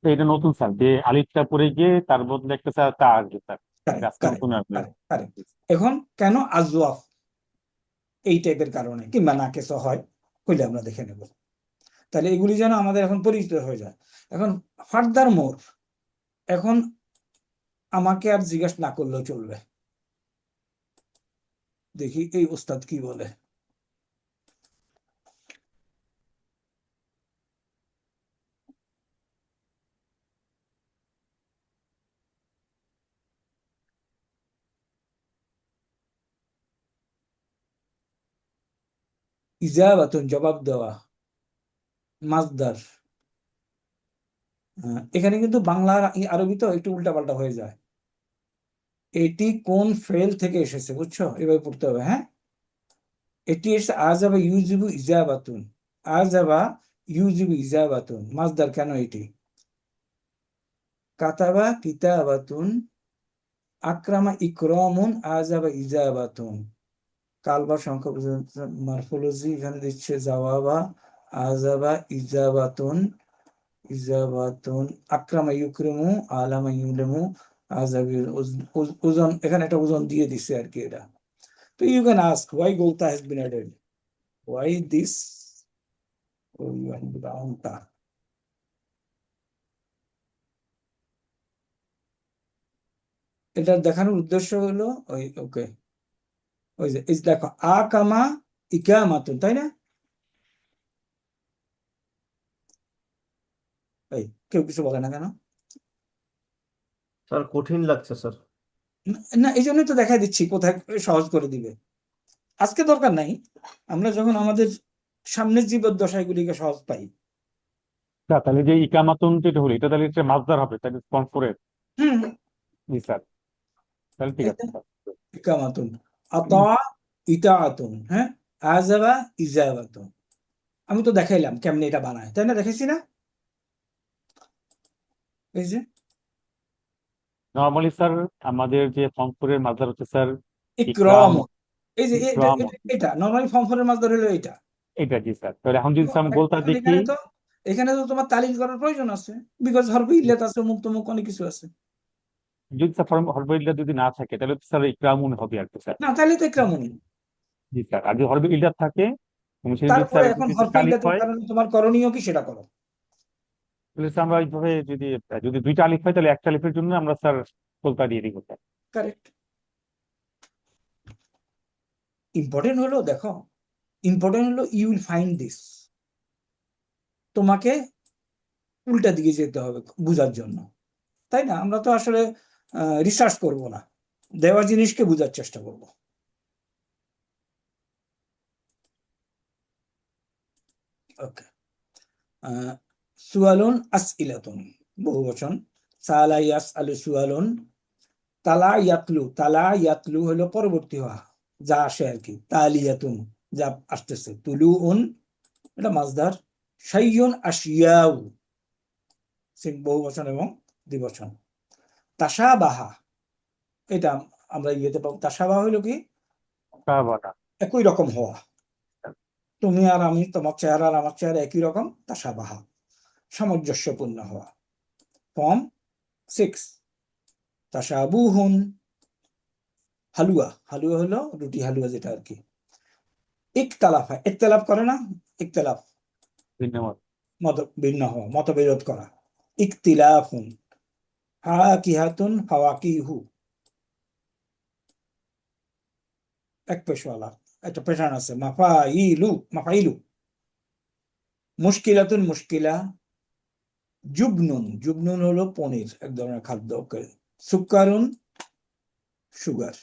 তো এটা নতুন স্যার, যে আলিফটা পরে গিয়ে তার বদলে একটা স্যার তা আসবে স্যার। এটা আজকে নতুন আসবে। কারেক্ট। এখন কেন আজওয়াফ, এই টাইপের কারণে, কিংবা নাকেস হয়, হইলে আমরা দেখে নেব। তাহলে এগুলি যেন আমাদের এখন পরিচিত হয়ে যায়। এখন ফার্দার মোর, এখন আমাকে আর জিজ্ঞাসা না করলেও চলবে। দেখি এই উস্তাদ কি বলে। ইজাবাতুন জবাব দেওয়া, মাসদার। এখানে কিন্তু বাংলা আর আরবি তো একটু উল্টাপাল্টা হয়ে যায়। এটি কোন ফেল থেকে এসেছে বুঝছো, এভাবে পড়তে হবে। হ্যাঁ, এটি এসে আজাবা ইউজিবু ইজাবাতুন, আজাবা ইউজিবু ইজাবাতুন, মাসদার কেন এটি? কাতাবা কিতাবাতুন, আকরামা ইকরামুন, আজাবা ইজাবাতুন। কালবা সংখ্যা মরফোলজি এখানে দিচ্ছে জাওয়াবা, আজাবা ইজাবাতুন, ইজাবাতুন, আকরামা ইউকরিমু, আলামা ইউলিমু, আজাবি ওজন, এখানে একটা ওজন দিয়ে দিচ্ছে আর কি এটা। তো you can ask why Golta has been added, why this Golta? এটা দেখানোর উদ্দেশ্য হলো ওই ওকে, ওই যে এই দেখো আকামা ইকামাতুন, তাই না? এই কেউ কিছু বলে না কেন? স্যার কঠিন লাগছে স্যার। না, এই জন্যই তো দেখাই দিচ্ছি কোথায় সহজ করে দিবে। আজকে দরকার নাই, আমরা যখন আমাদের সামনের জীবদ্দশাগুলিকে সহজ পাই। স্যার তাহলে যে ইকামাতুন যেটা হলো এটা তাহলে হচ্ছে মাসদার হবে, তাহলে স্পন্সরের। হুম, জি স্যার, তাহলে ঠিক আছে স্যার। ইকামাতুন, আতা ইতাআতুন, হ্যাঁ, আজাবা ইজাবাতুন। আমি তো দেখাইলাম কেমনে এটা বানায়, তাই না? দেখাইছি না? এই যে নর্মালি স্যার আমাদের যে স্পন্সরের মাসদার হচ্ছে স্যার ইকরাম, ইকরাম, এই যে ইকরাম, এটা নরমালি ফর্ম ফরের মাসদার হলো এটা। এটা জি স্যার। তাহলে এখন যদি আমি গোলতা এখন দেখি, এখানে তো তোমার তালিল করার প্রয়োজন আছে, বিকজ হরফে ইল্লাত আছে, মুক্ত মুখ অনেক কিছু আছে। যদি স্যার হরফে ইল্লাত যদি না থাকে তাহলে স্যার ইকরামুন হবে আর কি স্যার। না, তাহলে তো ইকরামুনি। জি স্যার, আর যদি হরফে ইল্লাত থাকে এবং সেটা যদি তারপরে স্যার এখন যদি হরফে আলিফ ইল্লাতের হয়, কারণে তোমার করণীয় কি সেটা করো। তাহলে স্যার আমরা এইভাবে যদি যদি দুইটা আলিফ হয় তাহলে একটা আলিফের জন্য আমরা স্যার গোলতা দিয়ে দিব স্যার। কারেক্ট। ইম্পর্টেন্ট হলো, দেখো ইম্পর্টেন্ট হলো ইউ উইল ফাইন্ড দিস, তোমাকে উল্টা দিকে যেতে হবে বুঝার জন্য, তাই না? আমরা তো আসলে রিসার্চ করব না, দেওয়া জিনিসকে বোঝার চেষ্টা করব। ওকে, সুয়ালুন আসইলাতুন বহুবচন, সালা ইয়াসআলু সুয়ালুন, তালা ইয়াতলু, তালা ইয়াতলু হলো পরবর্তী হওয়া, যা আসে আর কি, তালিয়াতুন যা আসতেছে, তুলুউন এটা মাসদার, শাইয়ুন আশিয়াউ বহুবচন এবং দ্বিবচন। তাশাবাহা এটা আমরা ইয়েতে পাবো, তাশাবাহা হলো কি সাহাবাটা। একই রকম হওয়া, তুমি আর আমি, তোমার চেহারা আর আমার চেহারা একই রকম, তাশাবাহা সামঞ্জস্যপূর্ণ হওয়া। ফর্ম 6 তাশাবুহুন, হালুয়া, হালুয়া হলো রুটি হালুয়া যেটা আর কি। ইখতালাফা, ইখতিলাফ করে না, ইখতিলাফ ধন্যবাদ। মত ভিন্ন হওয়া, মতবিরোধ করা। ইখতিলাফুন, ফাকিহাতুন ফাওয়াকিহু, এক পেশওয়ালা, একটা পেশান আছে, মাফাইলু, মাফাইলু। মুশকিলাতুন, মুশকিলা। জুবনুন, জুবনুন হলো পনির, এক ধরনের খাদ্য। ওকে, সুক্কারুন সুগার,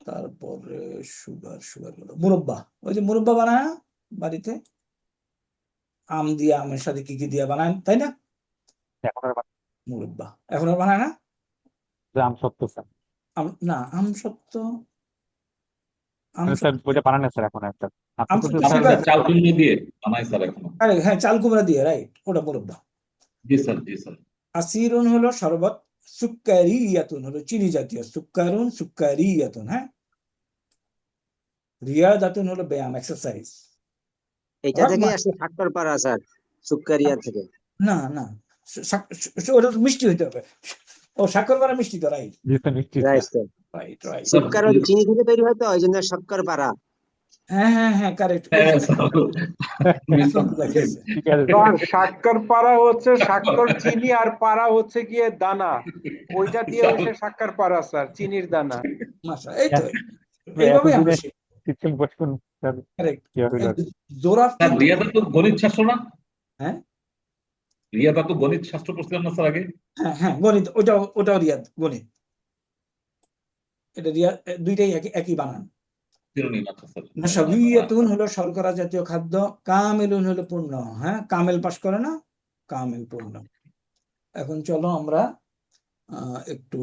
তারপরে সুগার, সুগার হলো মুরব্বা, ওই যে মুরব্বা বানায় না বাড়িতে, আম দিয়ে, আমের সাথে কি কি দিয়ে বানায়, তাই না? এখন আর মুরব্বা এখন আর বানায় না, আম সত্য স্যার। না আম সত্য, আম স্যার ওইটা বানানো স্যার এখন একটা আম তো সত্য স্যার সুগার, চাল কুমড়ো দিয়ে বানাই স্যার এখন। আরে হ্যাঁ চাল কুমড়া দিয়ে, রাইট, ওটা মুরব্বা। জি স্যার, জি স্যার। আসিরুন হলো শরবত, সুক্কারিয়াতুন হলো চিনি জাতীয়, সুক্কারুন সুক্কারিয়াতুন, হ্যাঁ। রিয়াদাতুন হলো ব্যায়াম, এক্সারসাইজ। এটা থেকে আসলে ফাক্টর পারা স্যার, সুক্কারিয়া থেকে। না না, ওটা তো মিষ্টি হইতে হবে, ও স্বাক্ষর করা মিষ্টি তো, রাইট জি স্যার, নিশ্চিত right sir. Sir. Right right. সুক্কার ওই চিনি থেকে তৈরি হয় তো, ওই জন্য শক্কর পারা। হ্যাঁ হ্যাঁ হ্যাঁ, কারেক্ট। হ্যাঁ স্যার। ঠিক আছে স্যার স্বাক্ষর পারা হচ্ছে স্বাক্ষর চিনি, আর পারা হচ্ছে গিয়ে দানা, ওইটা দিয়ে হচ্ছে স্বাক্ষর পারা স্যার, চিনির দানা। মাশা, এই তো এইভাবেই আমরা শিখি। System question sir correct. কি হলো জোরাফ স্যার রিয়াদা তো গণিত শাস্ত্র না? হ্যাঁ রিয়াদা তো গণিত শাস্ত্র পড়ছিলাম না স্যার আগে? হ্যাঁ হ্যাঁ, গণিত, ওটাও রিয়াদ গণিত, এটা রিয়াদ, দুইটাই একই একই বানান। সিনোনিম, আচ্ছা স্যার। নাশাবিয়াতুন হলো শর্করা জাতীয় খাদ্য, কামিলুন হলো পূর্ণ। হ্যাঁ, কামেল পাস করে না, কামেল পূর্ণ। এখন চলো আমরা একটু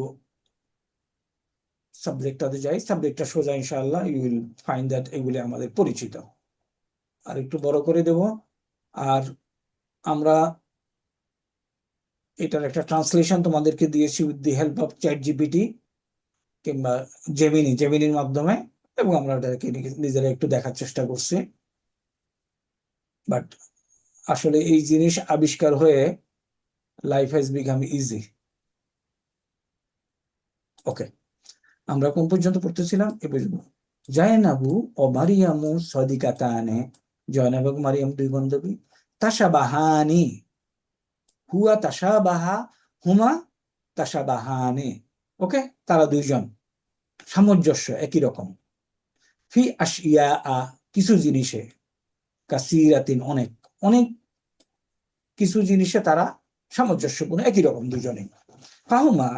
সাবজেক্টটাতে যাই। সাবজেক্টটা সোজা, ইনশাআল্লাহ ইউ উইল ফাইন্ড দ্যাট এগুলি আমাদের পরিচিত। আর একটু বড় করে দেব। আর আমরা এটার একটা ট্রান্সলেশন তোমাদেরকে দিয়েছি with the help of chat GPT কিংবা জেমিনির মাধ্যমে, এবং আমরা এটাকে নিজেরা একটু দেখার চেষ্টা করছি। বাট আসলে এই জিনিস আবিষ্কার হয়ে লাইফ হ্যাজ বিকাম ইজি। ওকে, আমরা কোন পর্যন্ত পড়তেছিলাম? এ পর্যন্ত। জায়নাবু ও মারিয়ামু সদিকাতানে, জয়নাব এবং মারিয়াম দুই বান্ধবী। তাশাবাহানি, হুয়া তাশাবাহা, হুমা তাশাবাহানি। ওকে, তারা দুইজন সামঞ্জস্য, একই রকম। ফি আশিয়া, কিছু জিনিসে, কাসিরাতিন, অনেক অনেক কিছু জিনিসে তারা সামঞ্জস্যপূর্ণ, একই রকম দুজনে। ফাহুমা,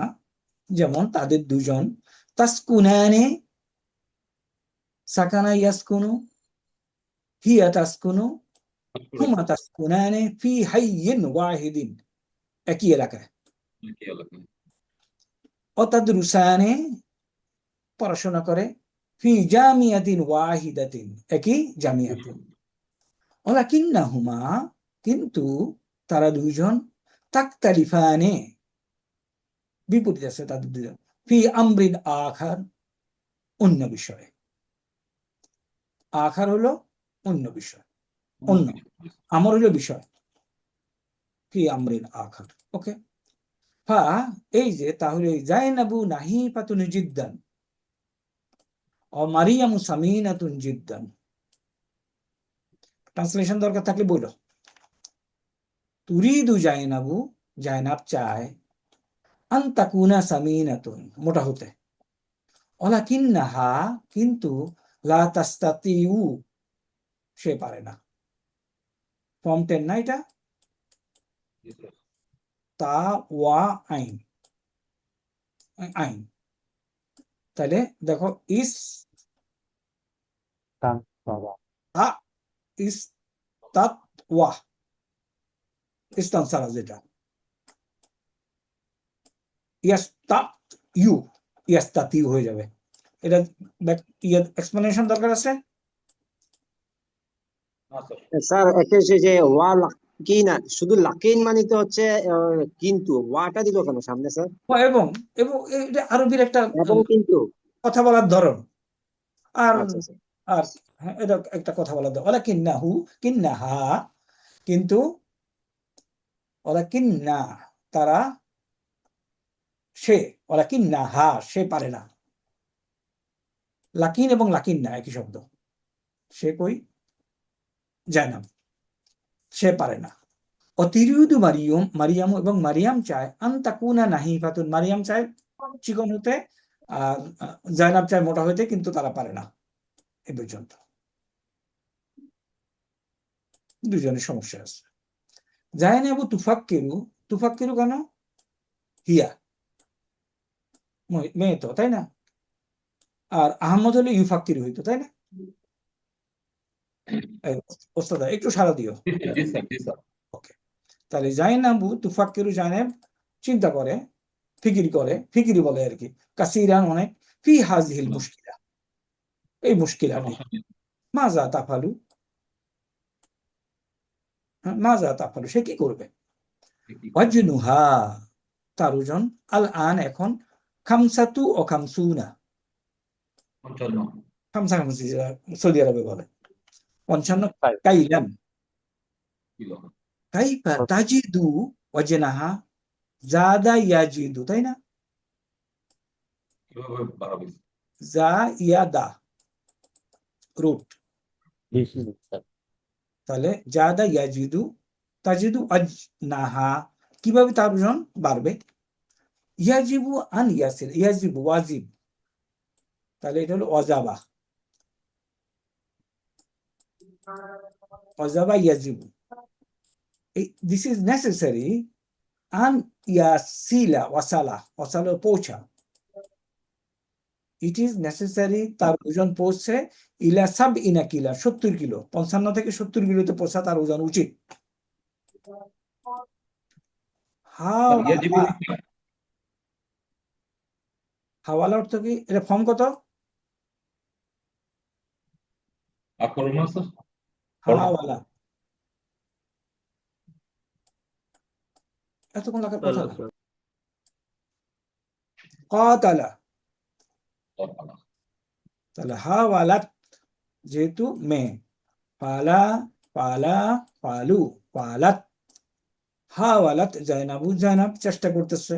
যেমন তাদের দুজন, তাসকুনানে, সাকানা ইয়াসকুনু, হিয়া তাসকুনু, হুমা তাসকুনানে ফি হাইয়িন ওয়াহিদিন, একই এলাকায়। কি এলাকায়? অতাদরুসানে, পড়াশোনা করে। ফি জামিয়াতিন ওয়াহিদাতিন, একই জামিয়াতিন। ওয়ালাকিন্নাহুমা, কিন্তু তারা দুইজন, তাকতালিফানে, বিপরীত আছে তাদের দুজন। ফি আমরিন আখার, অন্য বিষয়ে। আখার হলো অন্য বিষয়, অন্য, আমর হলো বিষয়। ফি আমরিন আখার। ওকে, ফা, এই যে তাহলে জায়নাবু নাহিফাতুন জিদ্দান ও মারিয়ামু সামিনাতুন জিদ্দান। ট্রান্সলেশন দরকার থাকলে বলো। তুরিদু জায়নাবু, জায়নাব চায়, আন তাকুনা সামিনাতুন, মোটা হতে। ওয়ালাকিন্নাহা, কিন্তু, লা তাস্তাতিউ, সে পারে না। ফর্ম 10 না এটা? তা ওয়া আইন, আইন। তাহলে দেখো, ইস তা, ইস তাত ওয়া, ইস্তান সারা, যেটা ইয়াস তাত ইউ, ইয়াস তাত ইউ হয়ে যাবে। এটা এক্সপ্লেনেশন দরকার আছে। স্যার একটা হচ্ছে যে ওয়া লাকিনা, শুধু লাকিন মানে তো হচ্ছে কিন্তু ওয়াটা দিল কেন সামনে স্যার? এবং এবং এটা আরবির একটা এবং কিন্তু, কথা বলার ধরন। আর আচ্ছা স্যার। আর হ্যাঁ, এটা একটা কথা বলার ধরন। ওলা কিন্নাহু, কিন্নাহা, কিন্তু, ওলা কিন্না, তারা, সে, ওলা কিন্নাহা, সে পারে না। লাকিন এবং লাকিন না একই শব্দ। সে কই, জায়নাব, সে পারে না। অতিরিউদু মারিয়ম, মারিয়াম, এবং মারিয়াম চায়, আন্তাকুনা নাহিফাতুন, মারিয়াম চায় চিকন হতে, আর জায়নাব চায় মোটা হইতে, কিন্তু তারা পারে না। এ পর্যন্ত দুজনের সমস্যা আছে। জায়নাবু তুফাক্কিরু, তুফাক্কিরু কেন? হিয়া, মেয়ে তো, তাই না? আর আহমদ হলে ইউফাক্কিরু হইতো, তাই না? ওস্তাদ একটু সারা দিও। জি স্যার, জি স্যার। ওকে, তাহলে জায়নাবু তুফাক্কিরু, জায়নাব চিন্তা করে, ফিকির করে, ফিকিরি বলে আর কি, কাসিরান, অনেক, ফি হাজিহিল মুশকিলা, এই মুশকিলা নেই। মাজা তাফালু, মাজা তাফালু, সে কি করবে? ওয়াজনুহা, তার ওজন, আল আন, এখন, খামসাতু ও খামসুনা, 55। খামসা খামসি, যেটা সৌদি আরবে বলে 55 কাইলান। কিলো। কাইফা তাজিদু ওয়াজনাহা, জাদা ইয়াজিদু, তাই না? কিভাবে বাড়াবে? জা ইয়াদা, রুট। তাহলে জাদা ইয়াজিদু, তাজিদু আজনাহা, কিভাবে তার ওজন বাড়বে? ইয়াজিবু আন ইয়াসির, ইয়াজিবু ওয়াজিব, তাহলে এটা হলো ওয়াজাবা, ওয়াজাবা ইয়াজিবু। দিস ইজ নেসেসারি, আন ইয়াসিলা, ওয়াসালা, ওয়াসালা পৌঁছা, ইট ইজ নেসেসারি, তার ওজন পৌঁছে ইলা সাব ইনা কিলা 70 কিলো, 55 থেকে 70 কিলোতে পৌঁছা তার ওজন উচিত। ইয়াজিবু হাওয়ালা, হাওয়ালা অর্থ কি? এটা ফর্ম কত? আকরম আছে হাওয়ালা এতক্ষণ লাগার কথা তাহলে না। স্যার কাতালা, তাহলে হাওয়ালাত যেহেতু মেয়ে, পালা পালা পালু পালাত, হাওয়ালাত জাইনাবু, জাইনাব চেষ্টা করতেছে,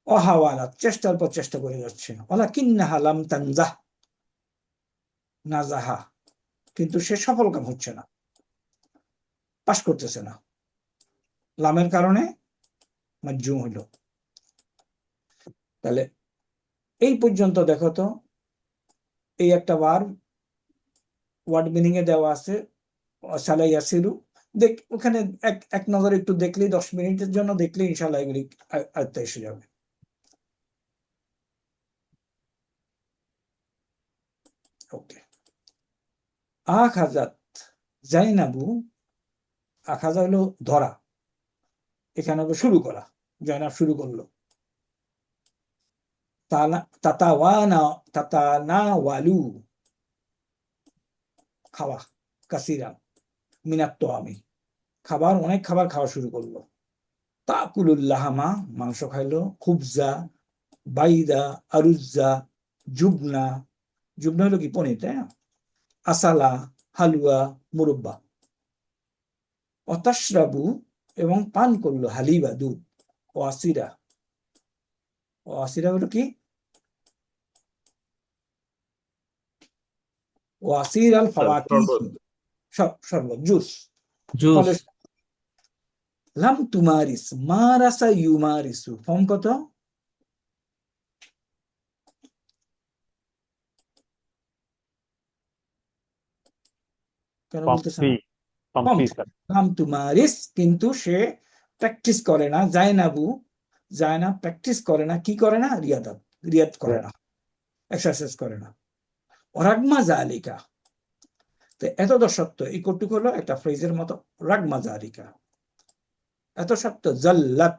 অহাওয়ালাত চেষ্টার পর চেষ্টা করে যাচ্ছে, ওয়ালাকিন্নাহা লাম তানজাহ, নাজাহা কিন্তু সে সফলকাম হচ্ছে না, পাস করতেছে না, লামের কারণে মাজজুম হইল। তাহলে এই পর্যন্ত দেখো তো, এই একটা ওয়ার্ড মিনিং এ দেওয়া আছে সালা ইয়াসিরু। দেখ ওখানে এক নজর একটু দেখলেই 10 মিনিটের জন্য দেখলে ইনশাআল্লাহ এগুলি আয়ত্তে এসে যাবে। ওকে, আখাজাত জাইনাবু, আখাজা হলো ধরা, এখানে হলো শুরু করা, জাইনাব শুরু করলো। তাতানাওয়ালু খাওয়া, কাসিরা মিনাত্ত আমি খাবার, অনেক খাবার খাওয়া শুরু করলো। তাকুলুল্লাহামা মাংস খাইলো, খুবজা বাইদা আরুজ্জা জুবনা, জুবনা হলো কি পনির, তাই না? আসালা হালুয়া মুরব্বা। অতাশরাবু এবং পান করলো, হালিবা দুধ, ও আসিরা, ও আসিরা হলো কি? ও আসির আল ফাওয়াকিহ, শরবত জুস। জুস। লাম তুমারিস মারাসা ইউমারিসু, ফর্ম কত? কেন বলতেছে না? লাম তুমারিস, কিন্তু সে প্র্যাকটিস করে না, জাইনাবু জাইনাব প্র্যাকটিস করে না, কি করে না? রিয়াদ করে না, এক্সারসাইজ করে না। রাগমা জালিকা, তো এত সত্য, এই কটুক হলো একটা ফ্রেজের মতো, রাগমা জালিকা এত সত্য, জাল্লাত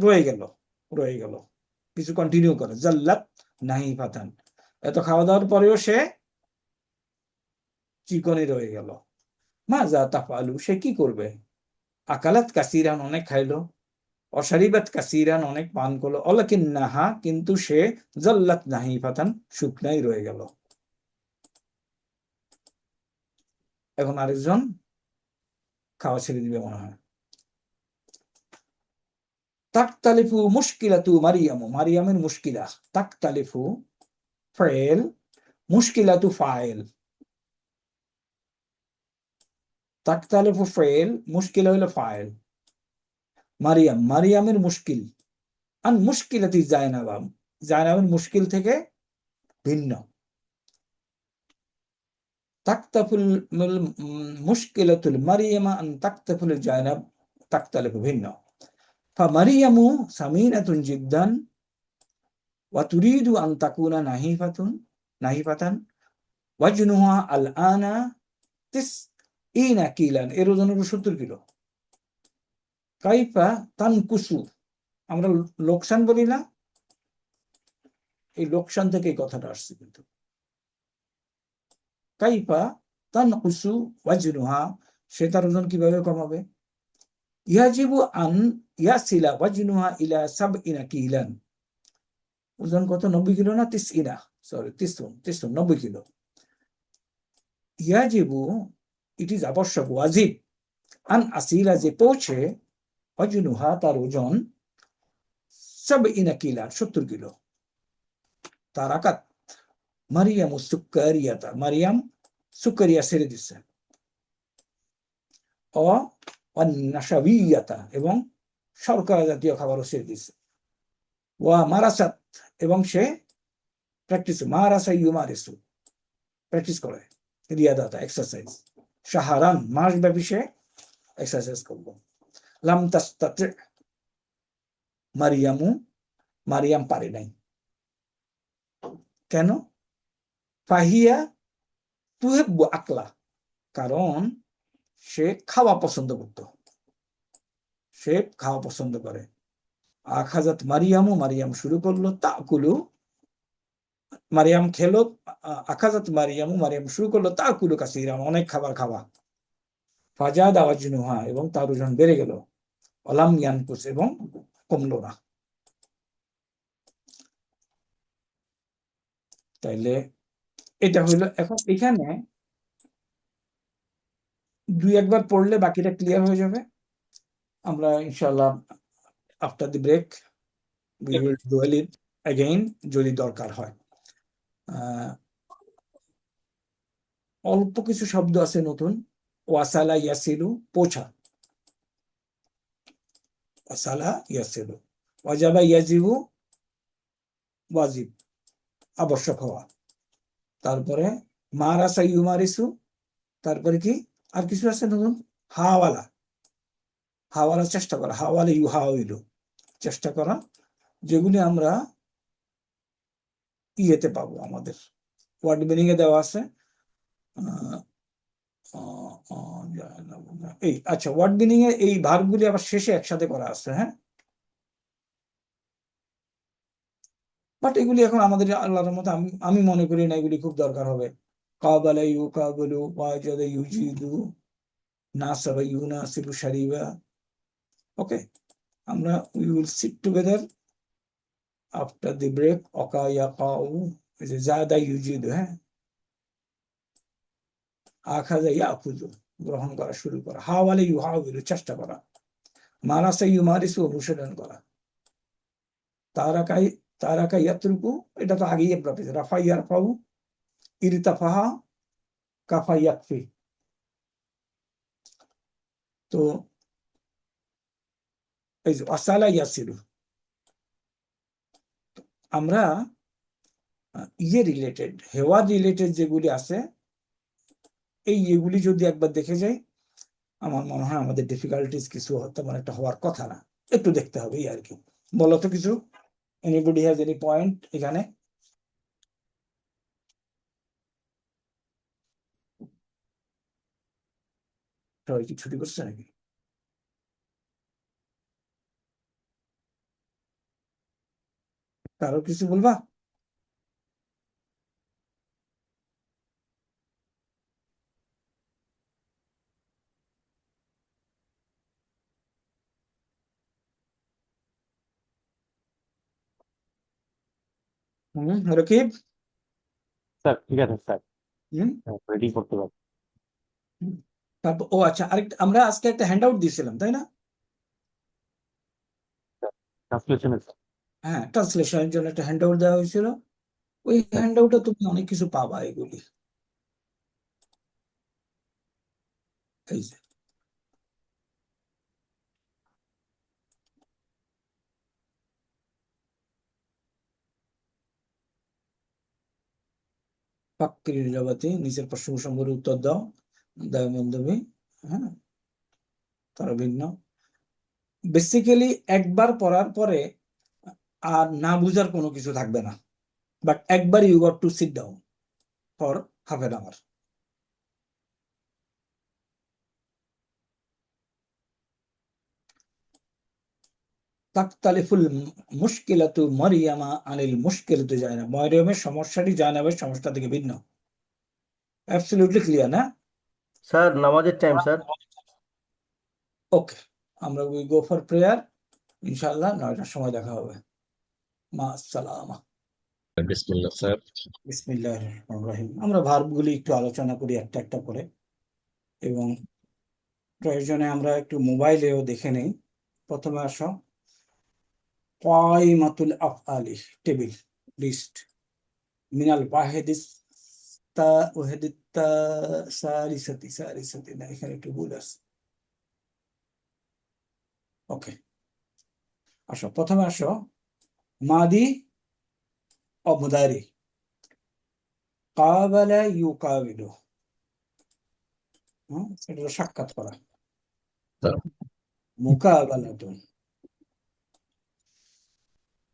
রয়ে গেল, কিছু কন্টিনিউ করে, জাল্লাত নাহি ফাতান, এত খাওয়া দাওয়ার পরেও সে চিকনি রয়ে গেল। মাজা তাফালু, সে কি করবে? আকালাত কাসিরান, অনেক খাইলো, অশারিবাত কাসিরান, অনেক পান করলো, ওয়ালাকিন্নাহা, কিন্তু সে জাল্লাত নাহি ফাতান, শুকনাই রয়ে গেল। এখন আরেকজন খাওয়া ছেড়ে দিবে মনে হয়। তাকতালিফু মুশকিলাতু মারিয়ামু, মারিয়ামের মুশকিলা, তাকতালিফু ফাইল, মুশকিলাতু ফাইল, তাকতালিফু ফাইল, মুশকিলা হলো ফাইল, মারিয়ামের মুশকিল, আন মুশকিলাতি জাইনাবা, জাইনাবের মুশকিল থেকে ভিন্ন। তাকতাফুল মুশকিলাতুল মারিয়ামা আন তাকতাফুল জাইনাব তাকতালিফু ভিন্ন। ফামারিয়ামু সামিনাতুন জিদ্দান ওয়া তুরিদু আন তাকুনা নাহিফাতান ওয়াজনুহা আল আনা তিসঈনা কিলান, এর ওজন হলো 70 কিলো। কাইফা তানকুসু, আমরা লোকসান বলি না, এই লোকসান থেকে এই কথাটা আসছে। কিন্তু কাইফা তানকুসু ওয়াজনুহা, সে তার ওজন কিভাবে কমাবে? ইয়াজিবু আন ইয়াসিলা ওয়াজনুহা ইলা সাবঈনা কিলান, ওজন কত? 90 কিলো না 30, সরি 30 90 কিলো। ইয়াজিবু, ইট ইজ আবশ্যক, ওয়াজিব, আন আসিলা, যে পৌঁছে, ওয়াজনুহা তার ওজন, সাবঈনা কিলা 70 কিলো। তারাকাত মারিয়ামু সুক্কারিয়াতা, মারিয়াম সুক্কারিয়া ছেড়ে দিচ্ছে, নাশাবিয়াতা, এবং শর্করা জাতীয় খাবারও ছেড়ে দিচ্ছে। ওয়া মারাসাত, এবং সে প্র্যাকটিস, মারাসা ইউমারিসু প্র্যাকটিস করে, রিয়াদাতা এক্সারসাইজ, শাহরান মাস ব্যাপী সে এক্সারসাইজ করলো। লাম তাস্তাতি মারিয়াম পারে নাই, কেন? ফাহিয়া তুহিব্বু আকলা, কারণ সে খাওয়া পছন্দ করত, সে খাওয়া পছন্দ করে। আখাজাত মারিয়ামু, মারিয়াম শুরু করলো, তাকুলু, মারিয়াম খেলো, আখাজাত মারিয়ামু, মারিয়াম শুরু করলো, তাকুলু কাসীরা, অনেক খাবার খাওয়া। ফাজাদা ওয়াজনুহা, এবং তার ওজন বেড়ে গেল। অলাম ইয়ানকুস, এবং কমলো না। তাইলে এটা হইলো। এখন এখানে দুই একবার পড়লে বাকিটা ক্লিয়ার হয়ে যাবে। আমরা ইনশাআল্লাহ after the break we will dwell it again যদি দরকার হয়। অল্প কিছু শব্দ আছে নতুন। ওয়াসালা ইয়াসিলু, পোছা। ওয়াসালা ইয়াসিলু। ওয়াজাবা ইয়াজিবু, ওয়াজিব, আবশ্যক হওয়া। তারপরে মারাসা ইউমারিসু, তারপরে কি আর কিছু আছে নতুন? হাওয়ালা, হাওয়ালা চেষ্টা করা, হাওয়ালা ইউহাউইলু, চেষ্টা করা, যেগুলি আমরা ইয়েতে পাবো, আমাদের ওয়ার্ড মিনিং এ দেওয়া আছে। এই আচ্ছা, ওয়ার্ড মিনিং এ এই ভার্বগুলি আবার শেষে একসাথে করা আছে, হ্যাঁ। বাট এগুলি এখন আমাদের আল্লাহর মতো আমি মনে করি না এগুলি খুব দরকার হবে। কাবালা ইউকাবলু, ওয়াজাদা ইউজিদু, নাসাবা ইউনাসিবু শারিবা। ওকে, আমরা we will sit together after the break. অকা ইয়াকাউ, জাদা ইউজিদু, হ্যাঁ। আখাযা ইয়াখুযু, গ্রহণ করা, শুরু করা। হাওয়ালা ইউহাউলু, চেষ্টা করা। মারাসা ইউমারিসু, অনুশীলন করা। তারাকাই, তারাকা ইয়াতরুকু, এটা তো আগেই আমরা পেয়েছি। রাফা ইয়ারফাউ, ইরতাফাহা, কাফা ইয়াকফি। তো এই যে ওয়াসালা ইয়াসিলু, আমরা ইয়ে রিলেটেড, হেওয়া রিলেটেড যেগুলি আছে, এগুলি যদি একবার দেখে যাই, আমার মনে হয় আমাদের ডিফিকাল্টিস কিছু তেমন একটা হওয়ার কথা না। একটু দেখতে হবে এই আর কি। বলো তো কিছু, এনিবডি হ্যাজ এনি পয়েন্ট এখানে? সবাই কি ছুটি করছে নাকি? কারো কিছু বলবা? রকিব? স্যার ঠিক আছে স্যার, হুম। রেডি করতে পারবো। তারপর ও আচ্ছা, আরেকটা, আমরা আজকে একটা হ্যান্ড আউট দিয়েছিলাম, তাই না? ট্রান্সলেশনে স্যার। হ্যাঁ, ট্রান্সলেশনের জন্য একটা হ্যান্ড আউট দেওয়া হয়েছিল। ওই হ্যান্ড আউটে তুমি অনেক কিছু পাবা, এগুলি এই যে ফাক্কির জগতে নিচের প্রশ্ন সম্পর্কে উত্তর দাও, দয়ামন্দবী, হ্যাঁ, তারা ভিন্ন। বেসিক্যালি একবার পড়ার পরে আর না বুঝার কোনো কিছু থাকবে না, বাট একবার you got to sit down for half an hour. তাকতালিফুল মুশকিলাতু মারিয়ামা আনিল মুশকিলাতু জায়নাব, মরিয়মের সমস্যাটি জায়নাবের সমস্যা থেকে ভিন্ন। অ্যাবসলিউটলি ক্লিয়ার না? স্যার নামাজের টাইম স্যার। ওকে, আমরা উই গো ফর প্রেয়ার। ইনশাআল্লাহ 9টার সময় দেখা হবে। মা আসসালামা। বিসমিল্লাহ স্যার। বিসমিল্লাহির রহমানির রহিম। আমরা ভার্বগুলি একটু আলোচনা করি একটা একটা করে, এবং প্রয়োজনে আমরা একটু মোবাইলেও দেখে নেই। প্রথমে আসো, কাইমাতুল আফআলি, টেবিল, লিস্ট। মিনাল ওয়াহিদিস তা ওয়াহিদিত সালিসাতি, সালিসাতি না, এখানে একটু ভুল আছে। ওকে, আসো প্রথমে আসো, মাদি ও মুদারি। কাবালা ইউকাবিলু, এটা হলো সাক্ষাৎ করা। স্যার। মুকাবালাতুন।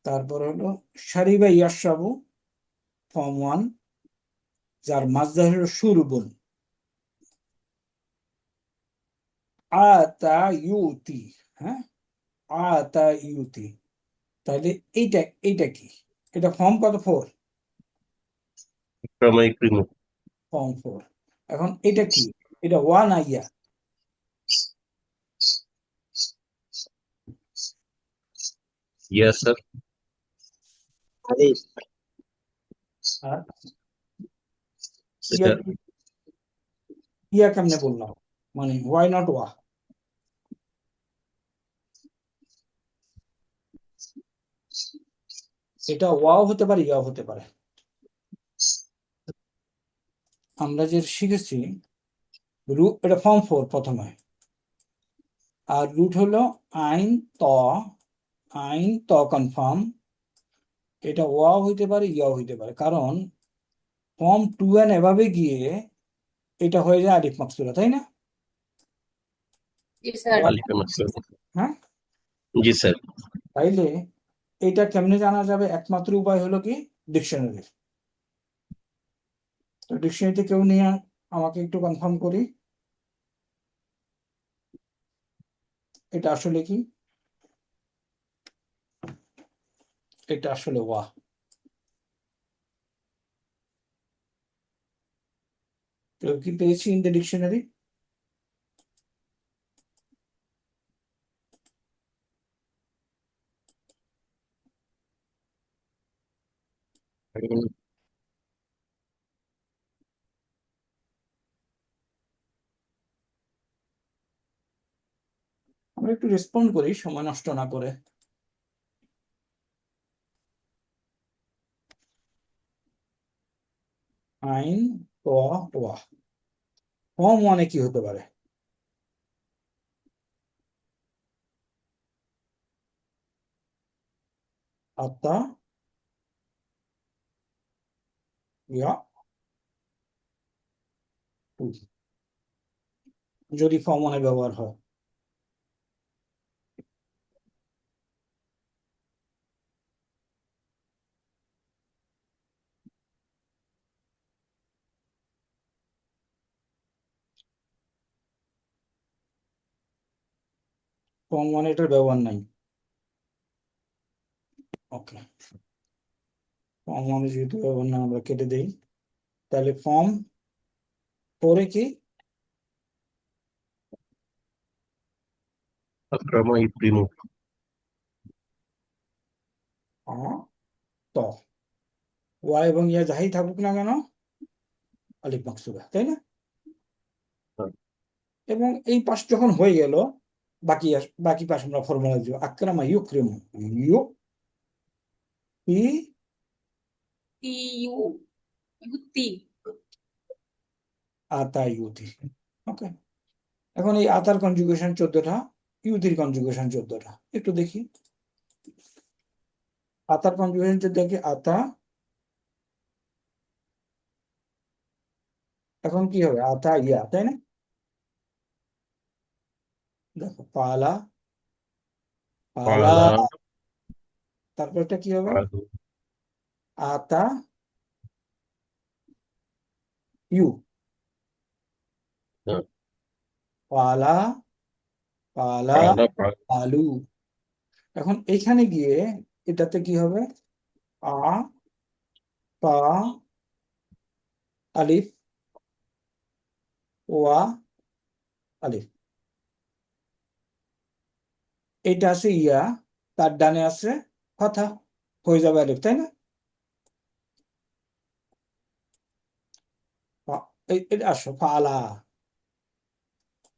তারপর হলো শারিবা ইয়াশরাবু, ফর্ম 1, যার মাজদার হলো শুরবুন। আতা ইউতি, হ্যাঁ, আতা ইউতি। তাহলে এইটা কি? এটা ফর্ম কত? 4, ফর্ম 4। এখন এটা কি? এটা ওয়ান আইয়া। Yes, sir. আলিফ। আর ইয়া, Sir. ইয়া কেমনে বললাম? মানে ওয়াই নট ওয়া? এটা ওয়াও হতে পারে, ইয়াও হতে পারে। আমরা যে শিখেছি রুট, এটা ফর্ম 4 প্রথমে, আর রুট হলো আইন ত, আইন ত কনফার্ম। এটা ওয়াও হইতে পারে, ইয়াও হইতে পারে, কারণ ফর্ম 2 এন এভাবে গিয়ে এটা হয়ে যায় আলিফ মাকসুরা, তাই না? জি স্যার। Alif Maksud. হ্যাঁ, জি স্যার। তাইলে এটা কেমনে জানা যাবে? একমাত্র উপায় হলো কি? ডিকশনারি। তো ডিকশনারিতে কেউ নিয়ে আমাকে একটু কনফার্ম করি এটা আসলে কি? এটা আসলে ওয়া। কেউ কি পেয়েছি ইন দ্য ডিকশনারি? আমরা একটু রেসপন্ড করি সময় নষ্ট না করে। আইন ত ওয়া। ফর্ম 1 এ কি হতে পারে? আত্মা ইয়া টু, যদি ফর্ম 1 এ ব্যবহার হয়। ফর্ম 1 এটার ব্যবহার নাই। ওকে, ফর্ম 1 এ যেহেতু ব্যবহার না, আমরা কেটে দেই। তাহলে ফর্ম 4 এ কি? Akrama y primo. ত, ওয়া এবং ইয়া যাই থাকুক না কেন আলিফ মাকসুরা, তাই না? হ্যাঁ। এবং এই পাশ যখন হয়ে গেল, বাকি পাশ আমরা ফর্মুলা দিব। আকরামা ইউক্রিমু, ইউ ই টি ইউ ইউতি। আতা ইউতি। ওকে, এখন এই আতার কনজুগেশন 14টা, ইউতির কনজুগেশন 14টা। একটু দেখি আতার কনজুগেশন 14 কি? আতা, এখন কি হবে? আতা ইয়া, তাই না? দেখো পালা, পালা, Pala. তারপর এটা কি হবে? Palu. আতা ইউ, হ্যাঁ। পালা, পালা, Pala. Palu. আলু। এখন এখানে গিয়ে এটাতে কি হবে? আ, তা, আলিফ, ওয়া, আলিফ। এটা আছে ইয়া, তার ডানে আছে ফাথা, হয়ে যাবে আলিফ, তাই না? এটা আসো ফালা,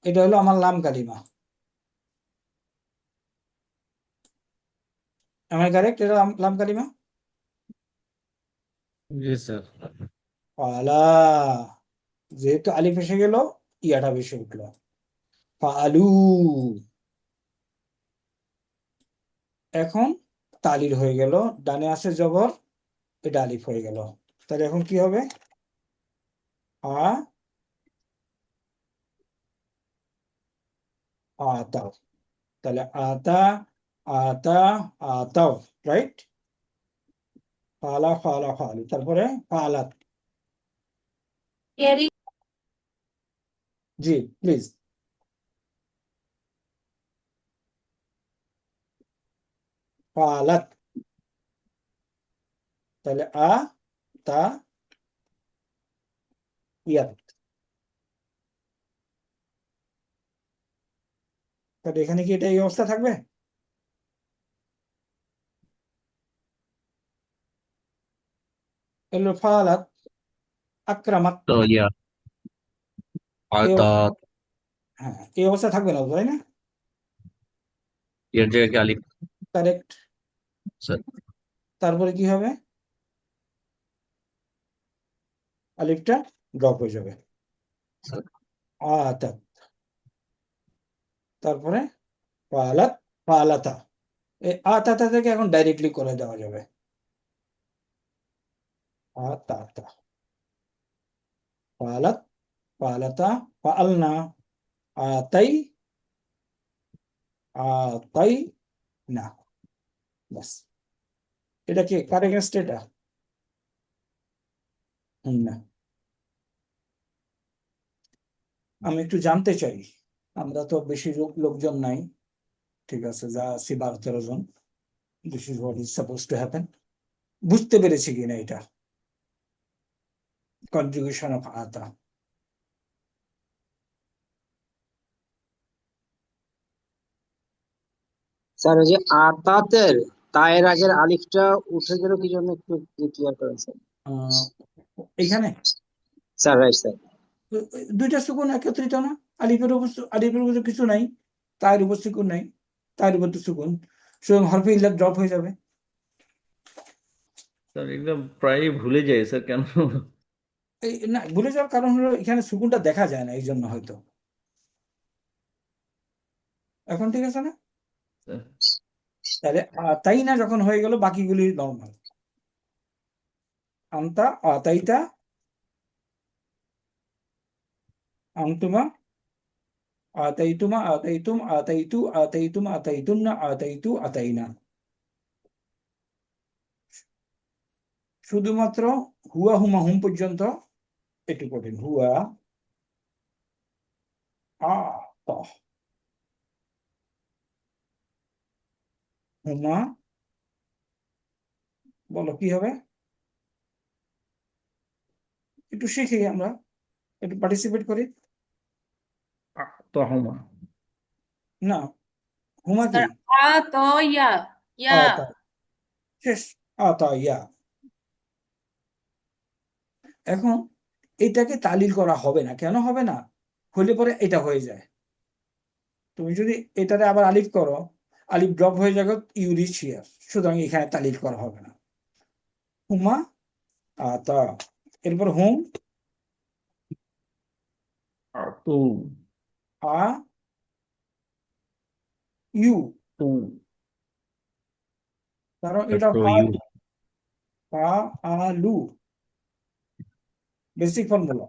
এটা হলো আমার লাম কালিমা। am I correct? এটা লাম কালিমা। জি স্যার। ফালা, যেহেতু আলিফ এসে গেল, ইয়াটা বেশি উঠলো। ফালু, এখন তালির হয়ে গেল, ডানে আছে জবর, এটা আলিফ হয়ে গেল। তাহলে এখন কি হবে? আ, আতাও। তাহলে আতা, আতা, আতাও, রাইট? ফালা ফালা ফালু, তারপরে ফালাত। Carry. G please. ফালাত, তাহলে তা ইয়াত। তাহলে এখানে কি এটা এই অবস্থা থাকবে? এলো ফালাত, আক্রামাত, তো ইয়া এই অবস্থা, আতাত হ্যাঁ এই অবস্থা থাকবে না, তাই না? এর জায়গায় কি আলিফ কারেক্ট। স্যার? তারপরে কি হবে? আলিফটা ড্রপ হয়ে যাবে। স্যার আতাত, তারপরে ফালাত ফালাতা। এই আতাতা থেকে এখন ডাইরেক্টলি করে দেওয়া যাবে আতাতা। ফালাত ফালাতা ফাআলনা, আতাই আতাই না। বাস, এটা কি কার এগেনস্ট? এটা না। আমি একটু জানতে চাই, আমরা তো বেশি লোকজন নাই, ঠিক আছে, যা আছি 12-13 জন। This is what is suppose to happen. বুঝতে পেরেছি কিনা এটা কনজুগেশন অফ আতা? স্যার ওই যে আতাতের তায়ের আগের আলিফটা উঠে গেল কি জন্য, একটু ক্লিয়ার করেন স্যার। এখানে স্যার রাইট স্যার। দুইটা সুকুন একত্রিত না? আলিফের উপর কিছু নাই, তায়ের উপর সুকুন নাই, তায়ের উপর তো সুকুন, সুতরাং হরফে ইল্লাত ড্রপ হয়ে যাবে। স্যার এগুলো প্রায় ভুলে যায় স্যার, কেন? এই না, ভুলে যাওয়ার কারণ হলো এখানে সুকুনটা দেখা যায় না, এই জন্য হয়তো। এখন ঠিক আছে না? স্যার, তাহলে তাই না যখন হয়ে গেল, বাকিগুলি নর্মাল। আন্তা আতাইতা, আন্তুমা আতাইতুমা, আতাইতুম আতাইতু, আতাইতুম আতাইতুন্না, আতাইতু আতাইনা। শুধুমাত্র হুয়া হুমা হুম পর্যন্ত একটু কঠিন। হুয়া আতা, হুমা, বলো কি হবে? একটু শিখি আমরা, একটু পার্টিসিপেট করি। তহমা। না, হুমা কি? Sir, to ya. Atta, Ya. শেষ। আতা ইয়া। এখন এটাকে তালিল করা হবে না, কেন হবে না? হলে পরে এটা হয়ে যায়। তুমি যদি এটারে আবার আলিফ করো, আলিফ ড্রপ হয়ে যাবে, ইউ রিচ হিয়ার, সুতরাং এখানে তালিল করা হবে না। হুমা আতা, এরপর হুম তু আ ইউ, তু কারণ স্যার এটা তো ইউ আলু, বেসিক ফর্মুলা।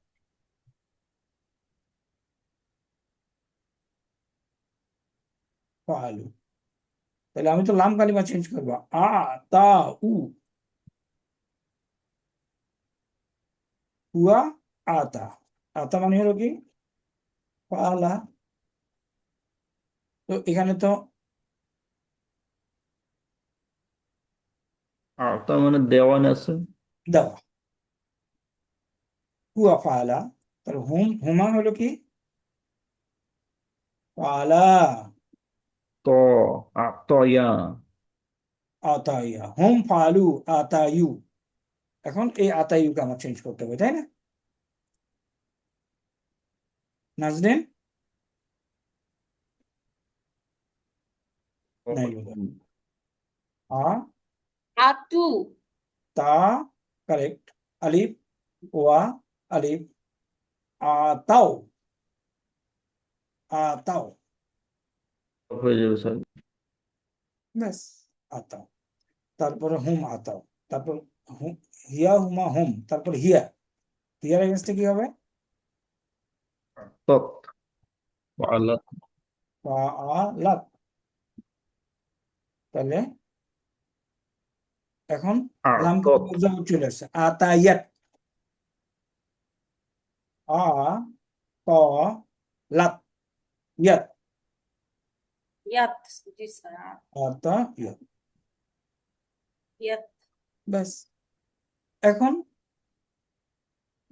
আলু, তাহলে আমি তো লাম কালিমা চেঞ্জ করবো, তা উ, হুয়া আতা। আতা মানে হলো কি? পালা। তো এখানে তো তার মানে দেওয়ান আছে। দেওয়া, হুয়া ফালা। তাহলে হুমা হলো কি? পালা ত তয়া। আতাইয়া, হুম ফালু আতায়ু। এখন এই আতাইউকে আমার চেঞ্জ করতে হবে, তাই না? নাজরিন নাই বলে আ Atu. তা, কারেক্ট। আলিফ ওয়া, আলিফ আতাও, আতাও, হয়ে যাবে স্যার। ব্যাস, আতাও। তারপরে হুম আতাও, তারপর হিয়া হুমা হুম, তারপর হিয়া। হিয়ার এগেনস্টে কি হবে? তৎ আল্লাহ ফাআলাত। তাহলে এখন লাম আতত জবর চলে আসছে আতায়াত আ ত লাত ইয়াত ইয়াত জি স্যার আতায়াত ইয়াত ব্যাস এখন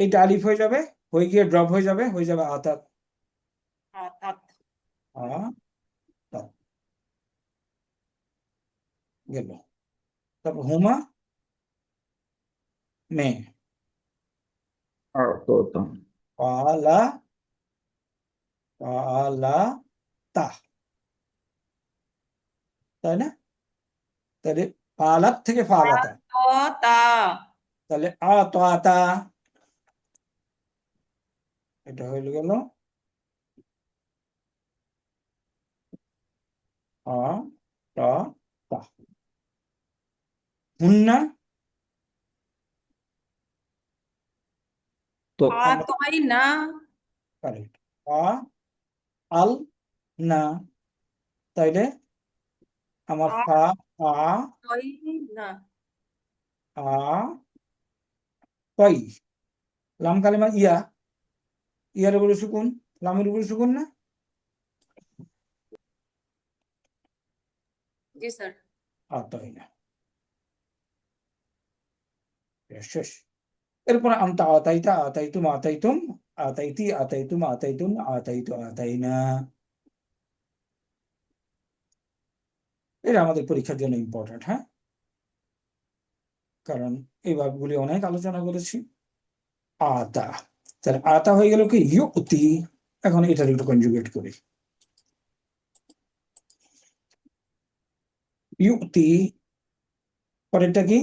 এটা আলিফ হয়ে যাবে হয়ে গিয়ে ড্রপ হয়ে যাবে আতাত আতাত আ তা গেল তারপর হুমা মে আতত পালা পালা তা তাই না তাহলে পালাত থেকে ফালাতা তা তাহলে আ তো আতা এটা হয়ে গেল আ তা তা হুন্না তো আতাইনা কারেক্ট আ আল না তাইলে আমার ফা আ আতাইনা আ তাই লাম কালিমা ইয়া ইয়ার উপরে সুকুন লামের উপরে সুকুন না জি স্যার আতাই না শেষ এরপরে আনতা আতাইতা আতাইতুম আতাইতুম আতাইতি আতাইতুম আতাইতুম আতাইতু আতাইনা এটা আমাদের পরীক্ষার জন্য ইম্পর্টেন্ট হ্যাঁ কারণ এই ভাবগুলি অনেক আলোচনা করেছি আতা তাহলে আতা হয়ে গেল কি ইউতি এখন এটার একটু কনজুগেট করি ইউতি পরেরটা কি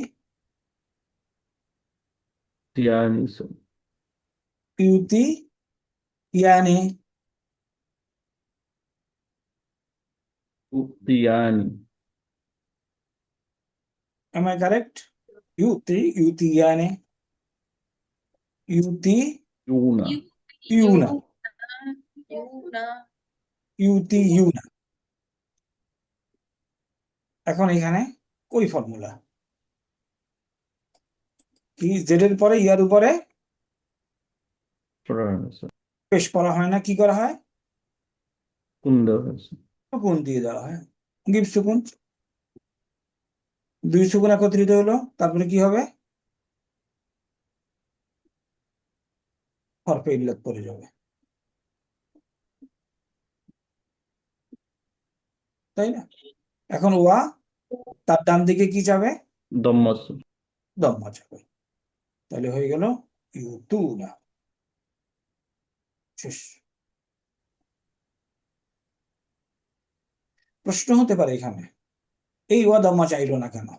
তিয়ানি ইউতি ইয়ানে তিয়ানি am I correct ইউতি ইউতি ইয়ানে ইউতি ইউনা ইউনা ইউনা ইউতি ইউনা এখন এখানে ওই ফর্মুলা কি জেডের পরে ইয়ার উপরে পেশ করা হয় না কি করা হয় কোন দেওয়া হয়েছে সুকুন দিয়ে দেওয়া হয় গিফট সুকুন দুই সুকুন একত্রিত হলো তারপরে কি হবে হরফে ইল্লাত পড়ে যাবে তাই না এখন ওয়া তার ডান দিকে কি যাবে দম্মাস দম্মা যাবে তাহলে হয়ে গেল ইউতুনা শেষ প্রশ্ন হতে পারে এখানে এই ওয়া দম্মা চাইলো না কেন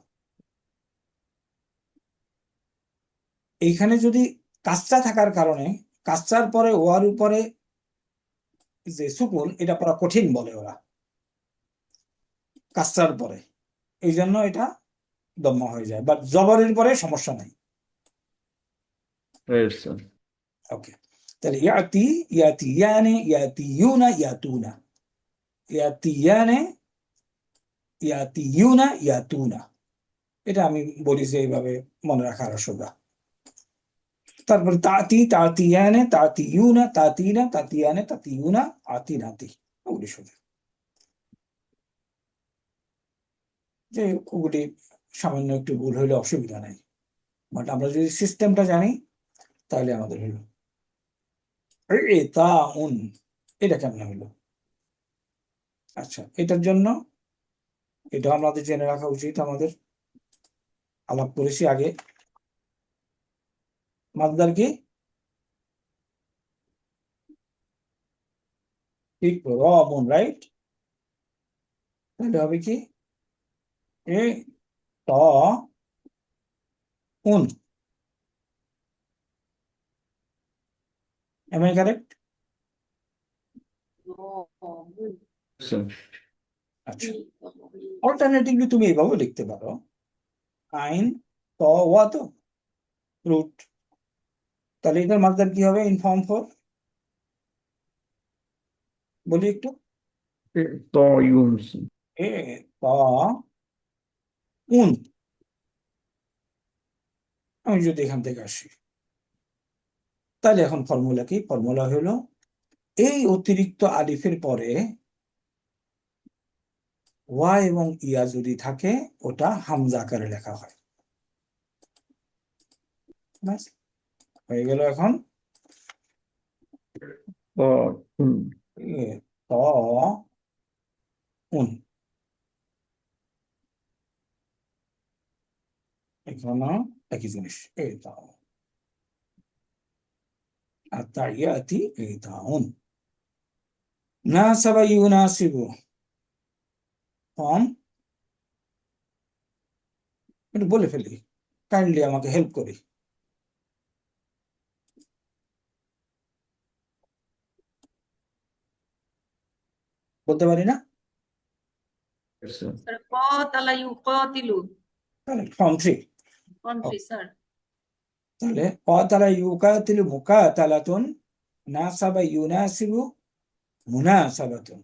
এইখানে যদি কাচ্চা থাকার কারণে কাচ্চার পরে ওয়ার উপরে যে সুকুন এটা পড়া কঠিন বলে ওরা কাচ্চার পরে এই জন্য এটা দম্মা হয়ে যায় বাট জবরের পরে সমস্যা নাই ওকে তাহলে ইয়াতি ইয়াতিয়ানে ইয়াতিয়ুনা ইয়াতুনা ইয়াতিয়ানে ইয়াতিয়ুনা ইয়াতুনা এটা আমি বলি যে এইভাবে মনে রাখার অসুবিধা তারপর তাতি তাতিয়ানে তাতিয়ুনা তাতিনা তাতিয়ানে তাতিয়ুনা আতিনাতি ওগুলি সোজা যে ওগুলি সামান্য একটু ভুল হইলে অসুবিধা নাই বাট আমরা যদি সিস্টেমটা জানি তাহলে আমাদের হইল তা উন এটা কেমন হইলো আচ্ছা এটার জন্য এটা আমাদের জেনে রাখা উচিত আমাদের আলাপ করেছি আগে মাসদার কি ঠিক রমন রাইট তাহলে হবে কি এ ত উন am I correct আচ্ছা অল্টারনেটিভলি তুমি এইভাবে লিখতে পারো আইন ত ওয়া তো রুট তাহলে এটার মাসদার কি হবে ইন ফর্ম ফর বলি একটু তয়ুন এ ত উন আমি যদি এখান থেকে আসি, তাহলে এখন ফর্মুলা কি? ফর্মুলা হলো এই অতিরিক্ত আলিফের পরে ওয়া এবং ইয়া যদি থাকে ওটা হামজা আকারে লেখা হয়। ব্যাস, হয়ে গেল এখন ত উন। এখানে একই জিনিস, এই তা আত্তাহিয়াতি এই তাউন। নাসাবা ইউনাসিবু ফর্ম একটু বলে ফেলি, কাইন্ডলি আমাকে হেল্প করি। বলতে পারি না? স্যার কাতালা ইউকাতিলু ফর্ম 3। Country sir. তাহলে কাতালা ইউকাতিলু মুকাতালাতুন, নাসাবা ইউনাসিবু মুনাসাবাতুন,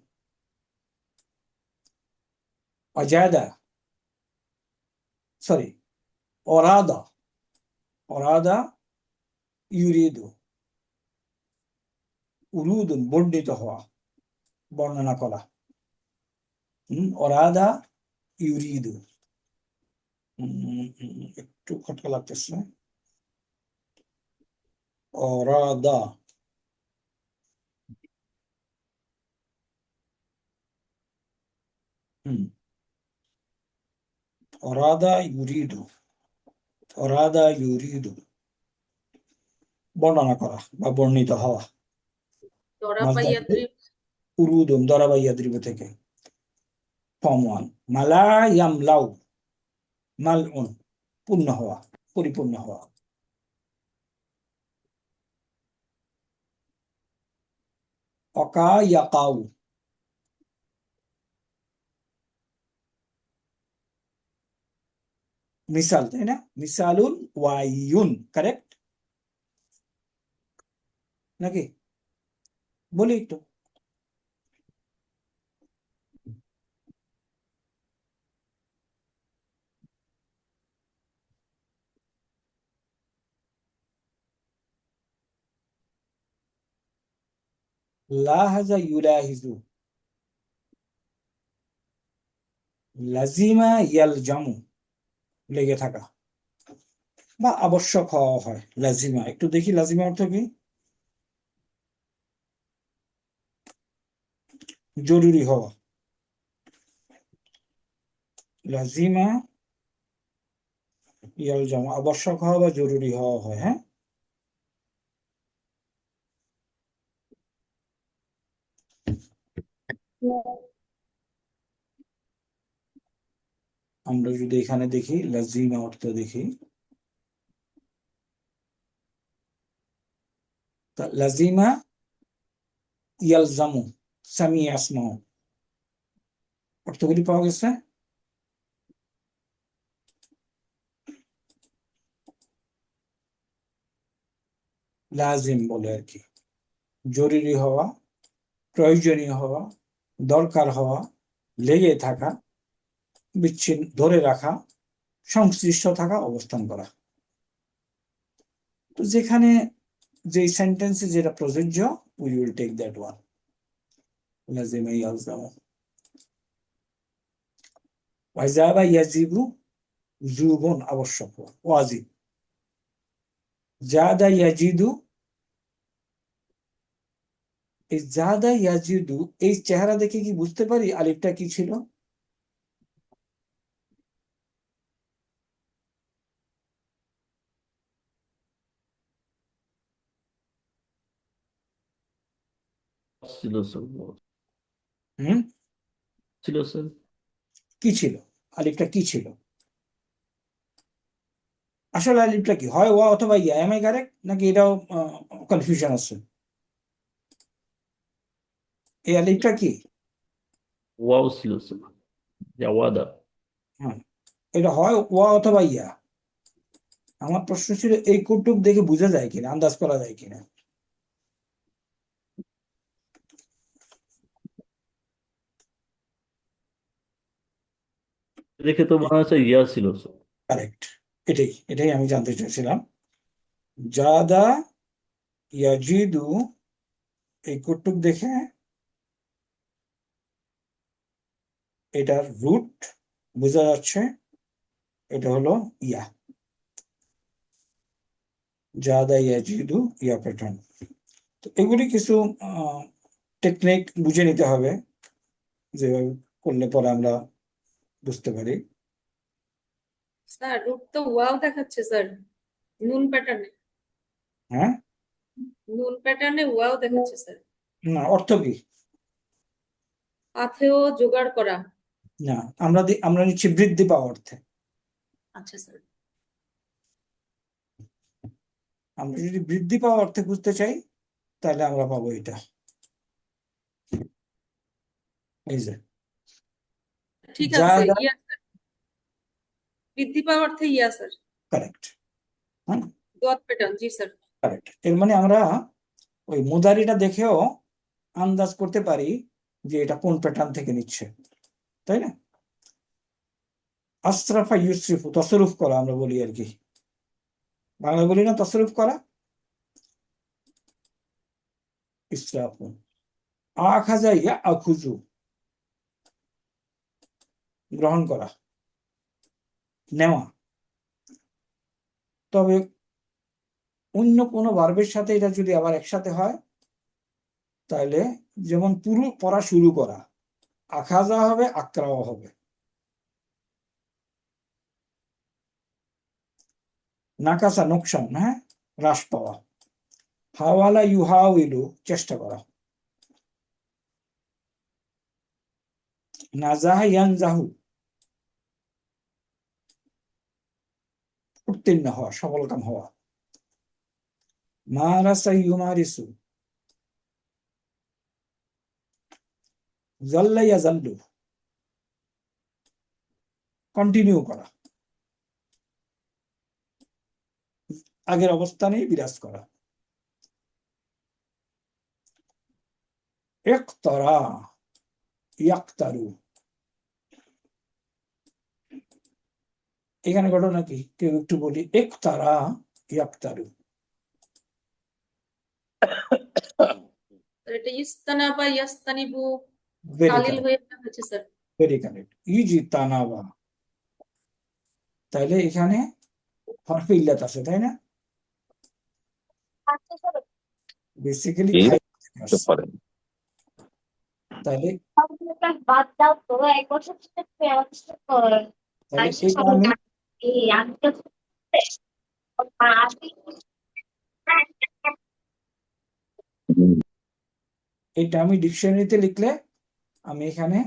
ওয়াজাদা সরি অরাদা অরাদা ইউরিদু, উরুদুন বর্ণিত হওয়া, বর্ণনা করা। অরাদা ইউরিদু, একটু খটকা লাগতেছে। অরাদা অরাদা ইউরিদু, অরাদা ইউরিদু বর্ণনা করা বা বর্ণিত হওয়া। দরাবা মাজদার ইয়াদ্রিব উরুদুন দরাবা ইয়াদ্রিবু থেকে। ফর্ম 1 মালা ইয়ামলাউ, মালউন পূর্ণ হওয়া, পরিপূর্ণ হওয়া। অকা ইয়াকাউ, মিসাল, তাই না? মিসালুন ওয়াইয়ুন, কারেক্ট নাকি? বলি একটু। লাহাজা ইউলাহিজু, লাজিমা ইয়ালজামু লেগে থাকা বা আবশ্যক হওয়া হয়। লাজিমা, একটু দেখি লাজিমা অর্থ কি? জরুরি হওয়া। লাজিমা ইয়ালজামু আবশ্যক হওয়া বা জরুরি হওয়া হয়। হ্যাঁ, আমরা যদি এখানে দেখি লাজিমা অর্থ দেখি, লাজিমা ইয়ালজামু সামি আসমাউ অর্থগুলি পাওয়া গেছে। লাজিম বলে আর কি, জরুরি হওয়া, প্রয়োজনীয় হওয়া, দরকার হওয়া, লেগে থাকা, বিচ্ছিন্ন ধরে রাখা, সংশ্লিষ্ট থাকা, অবস্থান করা। তো যেখানে যে সেন্টেন্সে যেটা প্রযোজ্য, we will take that one, লাজিমা ইয়ালজামু। ওয়াজাবা ইয়াজিবু জুবুন আবশ্যক, ওয়াজিব। জাদা ইয়াজিদু, এই জাদা ইয়াজিদু এই চেহারা দেখে কি বুঝতে পারি আলিফটা কি ছিল? ছিল স্যার, হুম, ছিল স্যার। কি ছিল? আলিফটা কি ছিল? আসলে আলিফটা কি হয়? ওয়া অথবা ইয়া, এম আই কারেক্ট নাকি এটাও কনফিউশন আছে? এই আলিফটা কি? ওয়াও ছিল স্যার, জাওয়াদা। হ্যাঁ, এটা হয় ওয়া অথবা ইয়া। আমার প্রশ্ন ছিল এই কৌতুক দেখে বোঝা যায় কিনা, আন্দাজ করা যায় কিনা। দেখে তো মনে হচ্ছে ইয়া ছিল স্যার। কারেক্ট। এটাই আমি জানতে চাইছিলাম। জাদা ইয়াজিদু, এই কটুক দেখে এটার রুট বোঝা যাচ্ছে, এটা হলো ইয়া। জাদা ইয়াজিদু ইয়া প্যাটার্ন। তো এগুলি কিছু টেকনিক বুঝে নিতে হবে, যেভাবে করলে পরে আমরা বুঝতে পারি। স্যার রুট তো ওয়াও দেখাচ্ছে স্যার, নুন প্যাটার্নে। হ্যাঁ, নুন প্যাটার্নে ওয়াও দেখাচ্ছে স্যার। না অর্থ কি? পাথেয় জোগাড় করা। না, আমরা নিচ্ছি বৃদ্ধি পাওয়া অর্থে। আচ্ছা স্যার। আমরা যদি বৃদ্ধি পাওয়া অর্থে বুঝতে চাই তাহলে আমরা পাবো এটা, এই যে ঠিক আছে, জাদা। ইয়া স্যার, বৃদ্ধি পাওয়ার অর্থে ইয়া স্যার। কারেক্ট। হ্যাঁ, দোয়াত প্যাটার্ন, জি স্যার। কারেক্ট। এর মানে আমরা ওই মুদারিটা দেখেও আন্দাজ করতে পারি যে এটা কোন প্যাটার্ন থেকে নিচ্ছে, তাই না? আশরাফা ইউসরিফু, তসরুফ করা আমরা বলি আর কি, বাংলা বলি না তসরুফ করা। ইসরাফু। আখাযা ইয়াখুযু, গ্রহণ করা, নেওয়া। তবে অন্য কোনো ভার্বের সাথে এটা যদি আবার একসাথে হয় তাহলে, যেমন পুরো পড়া শুরু করা, আখাযা হবে, আকরাও হবে। নাকাসা, নোকসান, হ্যাঁ, হ্রাস পাওয়া। হাওয়ালা ইউহাউইলু, চেষ্টা করা। নাজাহা ইয়ানজাহু, উত্তীর্ণ হওয়া, সফলকাম হওয়া। মারাসা ইউমারিসু, জাল্লা ইয়াজাল্লু, কন্টিনিউ করা, আগের অবস্থানেই বিরাজ করা। ইকতারা, ইয়াকতারু, এখানে ঘটনা কি কেউ একটু বলি, ইকতারা ইয়াকতারু। এটা ইস্তানা বা ইয়াস্তানিবু ভেরি কালিল কারেক্ট, হয়ে হচ্ছে স্যার। Very correct. ইজি তানাবা, তাইলে এখানে হরফে ইল্লাত আছে, তাই না? বেসিক্যালি কি খাই হতে পারে? তাহলে বাদ দাও তো, এক বছর তাহলে এটা আমি ডিকশনারিতে লিখলে আমি এখানে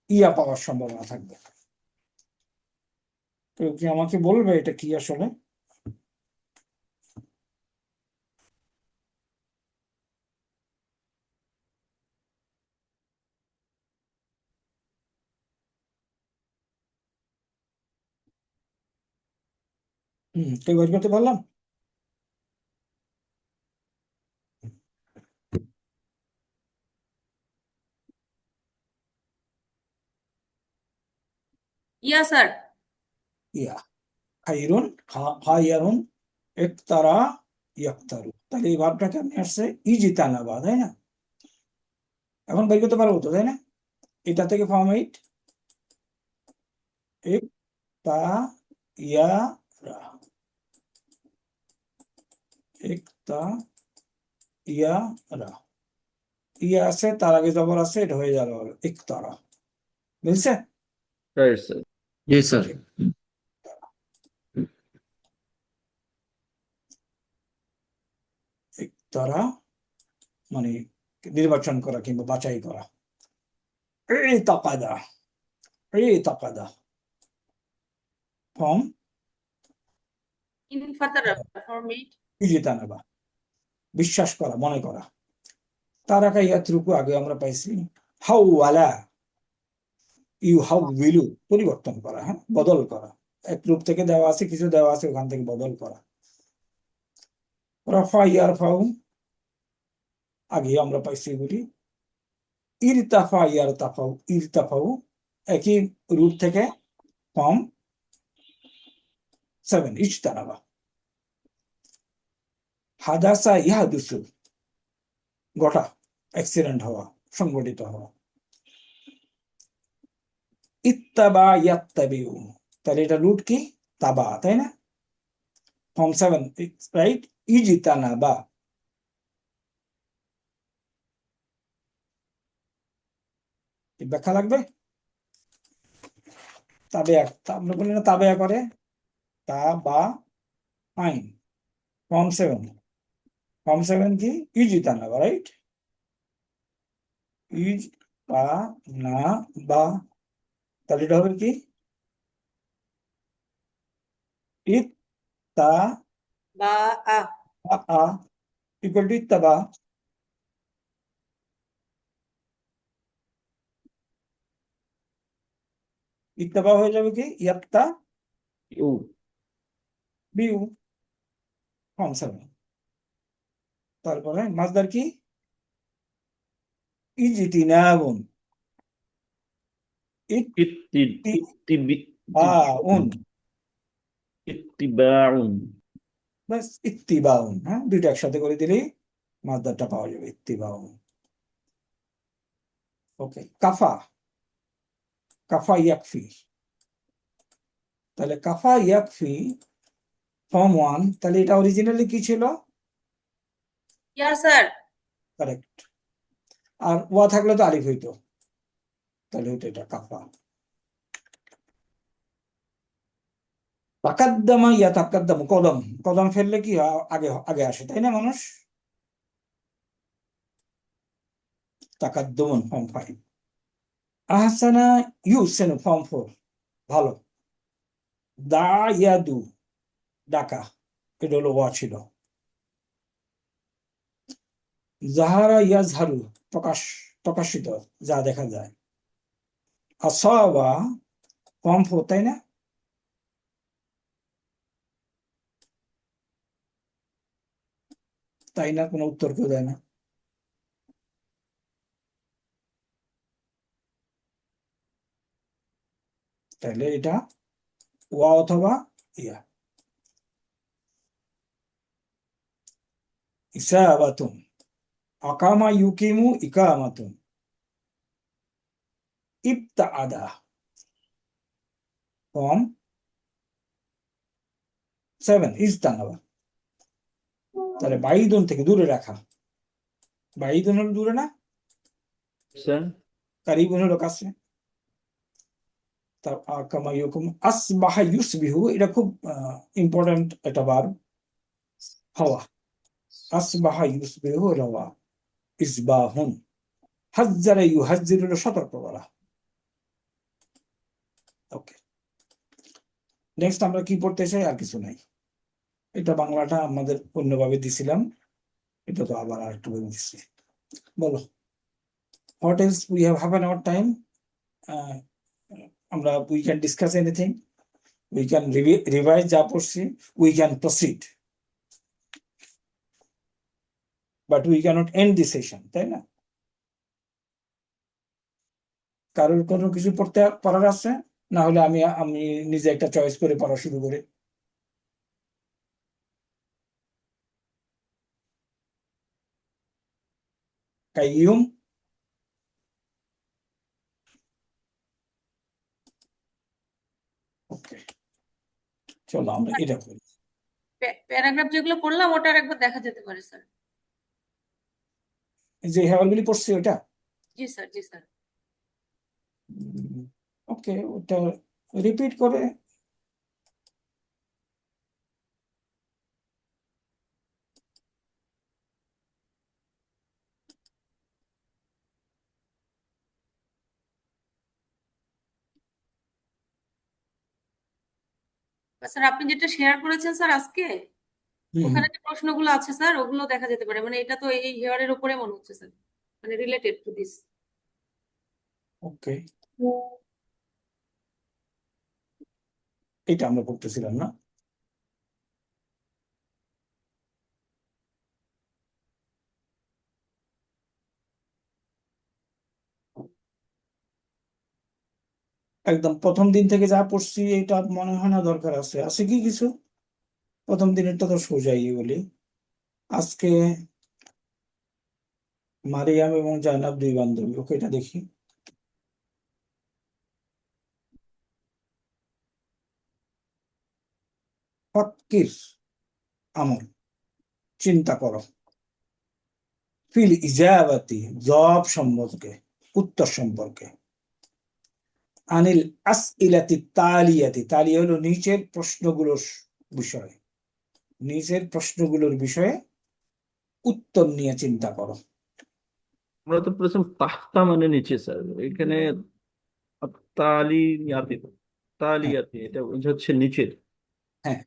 ইয়া পাওয়ার সম্ভাবনা থাকবে। কেউ কি আমাকে বলবে এটা কি আসলে? কেউ বের করতে পারলাম? Yeah sir. ইয়া খাইরুন, খাইরুন, ইকতারা ইয়াকতারু। তাহলে এই ভাবটা কেমনে আসছে? ইজি তানাবা, তাই না? এখন বের করতে পারবো তো, তাই না? এটা থেকে ফর্ম 8, ইকতা ইয়ারা, ইকতা ইয়ারা, ইয়া আছে, তার আগে জবর আছে, এটা হয়ে যাবে ইকতারা। বুঝছে? Right sir. জি স্যার। ইকতারা মানে নির্বাচন করা কিংবা বাছাই করা। ইতাকাদা, ইতাকাদা ফর্ম ইনফাতারা ফরমেট। ইজিতানাবা, বিশ্বাস করা, মনে করা। তারাকা ইয়াতরুকু আগে আমরা পাইছি হাওয়ালা, ইউহাউইলু, পরিবর্তন করা, হ্যাঁ, বদল করা। এক রূপ থেকে দেওয়া আছে, কিছু দেওয়া আছে, ওখান থেকে বদল করা। রাফা ইয়ারফাউ আগে আমরা পাইছি এগুলি। ইরতাফা ইয়ারতাফাউ, ইরতাফাউ একই রূপ থেকে ফর্ম 7 ইজতানাবা। হাদাসা ইয়াহদুসু ঘটা, অ্যাক্সিডেন্ট হওয়া, সংঘটিত হওয়া। ইত্তাবা ইয়াত্তাবিউ, তাহলে এটা রুট কি? তাবা, তাই না? Form 7, right? ইজতানাবা। কি ব্যাখ্যা লাগবে? তাবেয়া, আমরা বলি না তাবেয়া করে, তা বা আইন। ফর্ম 7, ফর্ম 7 কি? ইজতানাবা, রাইট? ইজ তা না বা, তাহলে এটা হবে কি? ইত তা বা আ আ ইকুয়াল টু ইত্তাবা। ইত্তাবা হয়ে যাবে কি? ইয়াত্তা ও বিউ, ফর্ম 7। তারপরে মাসদার কি? ইজতিনাবুন, ইত্তিবাউন, ইত্তিবাউন। বাস ইত্তিবাউন, হ্যাঁ, দুইটা একসাথে করে দিলেই মাসদারটা পাওয়া যাবে, ইত্তিবাউন। ওকে, কাফা, কাফা ইয়াকফি, তাহলে কাফা ইয়াকফি ফর্ম 1, তাহলে এটা অরিজিনালি কি ছিল? ইয়া স্যার। কারেক্ট। আর ওয়া থাকলে তো আলিফ হইতো, তাহলে হইতো এটা কাফা। তাকাদ্দামা ইয়া তাকাদ্দামু, কদম, কদম ফেললে কি আগে আগে আসে, তাই না মানুষ? তাকাদ্দুমুন, ফর্ম 5। আহসানা ইউহসিনু, ফর্ম 4, ভালো। দা ইয়াদু, ডাকা, এটা হলো ওয়া ছিল। জাহারা ইয়াজহারু, প্রকাশ, প্রকাশিত, যা দেখা যায়। আসাবা, ফর্ম 4, তাই না? তাই না, কোনো উত্তর কেউ দেয় না। তাহলে এটা ওয়া অথবা ইয়া। ইসাবাতুন, আকামা ইউকিমু ইকামাতুন। ইবতাআদা, ফর্ম 7, ইজতানাবা। তাহলে বাইদুন থেকে দূরে রাখা, বাইদুন হলো দূরে না, স্যার কারিবুন হলো কাছে। তার আকামা ইউকুম, আসবাহা ইউসবিহু, এটা খুব ইম্পর্টেন্ট একটা ভার্ব, হওয়া। আসবাহা ইউসবিহু রওয়া, ইসবাহুন। হাজ্জারা ইউহাজ্জিরু হলো সতর্ক করা। ওকে, নেক্সট আমরা কি পড়তে চাই? আর কিছু নাই। এটা বাংলাটা আমাদের অন্যভাবে দিছিলাম, এটা তো আবার আর একটু বলে দিচ্ছি। বলো, what else, we have half an hour time, আমরা we can discuss anything, we can revise যা পড়ছি, we can proceed, but we can't end the session, তাই না? কারোর কোনো কিছু পড়তে পড়ার আছে? না হলে আমি আমি নিজে একটা চয়েস করে পড়া শুরু করি। কাইয়ুম, ওকে, চলো আমরা এটা করি। প্যারাগ্রাফ যেগুলো পড়লাম ওটা একবার দেখা যেতে পারে স্যার। যে হেয়ারগুলি পড়ছি ওটা, জি স্যার, জি স্যার। ওকে, ওটা রিপিট করে। স্যার আপনি যেটা শেয়ার করেছেন স্যার আজকে, ওখানে যে প্রশ্নগুলো আছে স্যার ওগুলো দেখা যেতে পারে, মানে এটা তো এই হেয়ারের উপরে মনে হচ্ছে স্যার, মানে রিলেটেড টু দিস। ওকে, এটা আমরা পড়তেছিলাম না? একদম প্রথম দিন থেকে যা পড়ছি এটা মনে হয় না দরকার আছে কি কিছু? প্রথম দিনেরটা তো সোজাই বলি। আজকে মারিয়াম এবং জাইনাব দুই বান্ধবী, ওকে এটা দেখি। ফক্কির, আমল, চিন্তা করো। ফিল ইজাবাতি, জবাব সম্পর্কে, উত্তর সম্পর্কে। আনিল আসইলাতি তালিয়াতি, তালিয়া হলো নিচের প্রশ্নগুলোর বিষয়, নিচের প্রশ্নগুলোর বিষয়ে উত্তর নিয়ে চিন্তা করো। আমরা তো পড়েছিলাম তাহতা মানে নিচে স্যার, এখানে তালিয়াতি, হ্যাঁ এটা হচ্ছে নিচের। হ্যাঁ,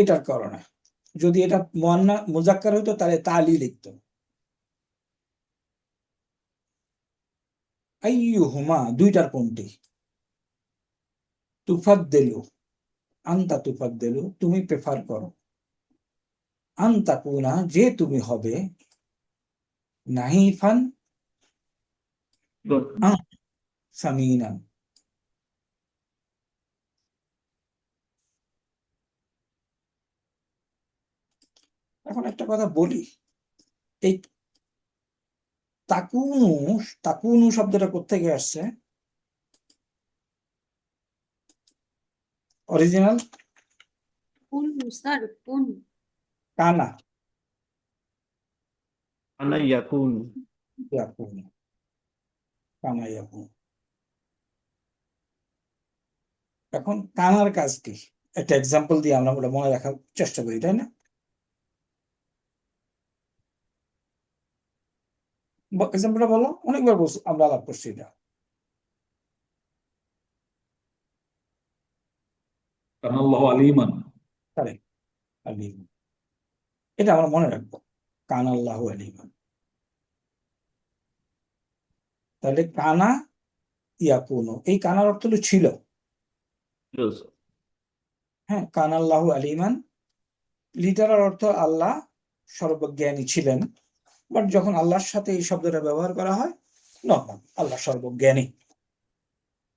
এটার কারণে যদি এটা মুজাক্কার হতো তাহলে তালি লিখতো। আইয়ুহুমা, দুইটার কোনটি? তুফাদ্দেলু, আনতা তুফাদ্দেলু, তুমি প্রেফার করো। আনতাকুনা, যে তুমি হবে। নাহিফান, সামিনান। এখন একটা কথা বলি, এই তাকুনু, তাকুনু শব্দটা কোত্থেকে আসছে? অরিজিনাল কোন স্যার, কোন? কানা, আনা ইয়াকুন। ইয়াকুনু, কানা ইয়াকুনু। এখন কানার কাজ কি? একটা এক্সাম্পল দিয়ে আমরা ওটা মনে রাখার চেষ্টা করি, তাই না? এক্সাম্পলটা বলো, অনেকবার বলছি, আমরা আলাপ করছি এটা। কানাল্লাহু আলিমান। কারেক্ট, আলিম। এটা আমরা মনে রাখবো, কান আল্লাহু আলিমান। তাহলে কানা ইয়াকুনু, এই কানার অর্থ হলো ছিল। হ্যাঁ, কান আল্লাহু আলিমান লিটারাল অর্থ আল্লাহ সর্বজ্ঞানী ছিলেন, বাট যখন আল্লাহর সাথে এই শব্দটা ব্যবহার করা হয়, নর্মাল, আল্লাহ সর্বজ্ঞানী।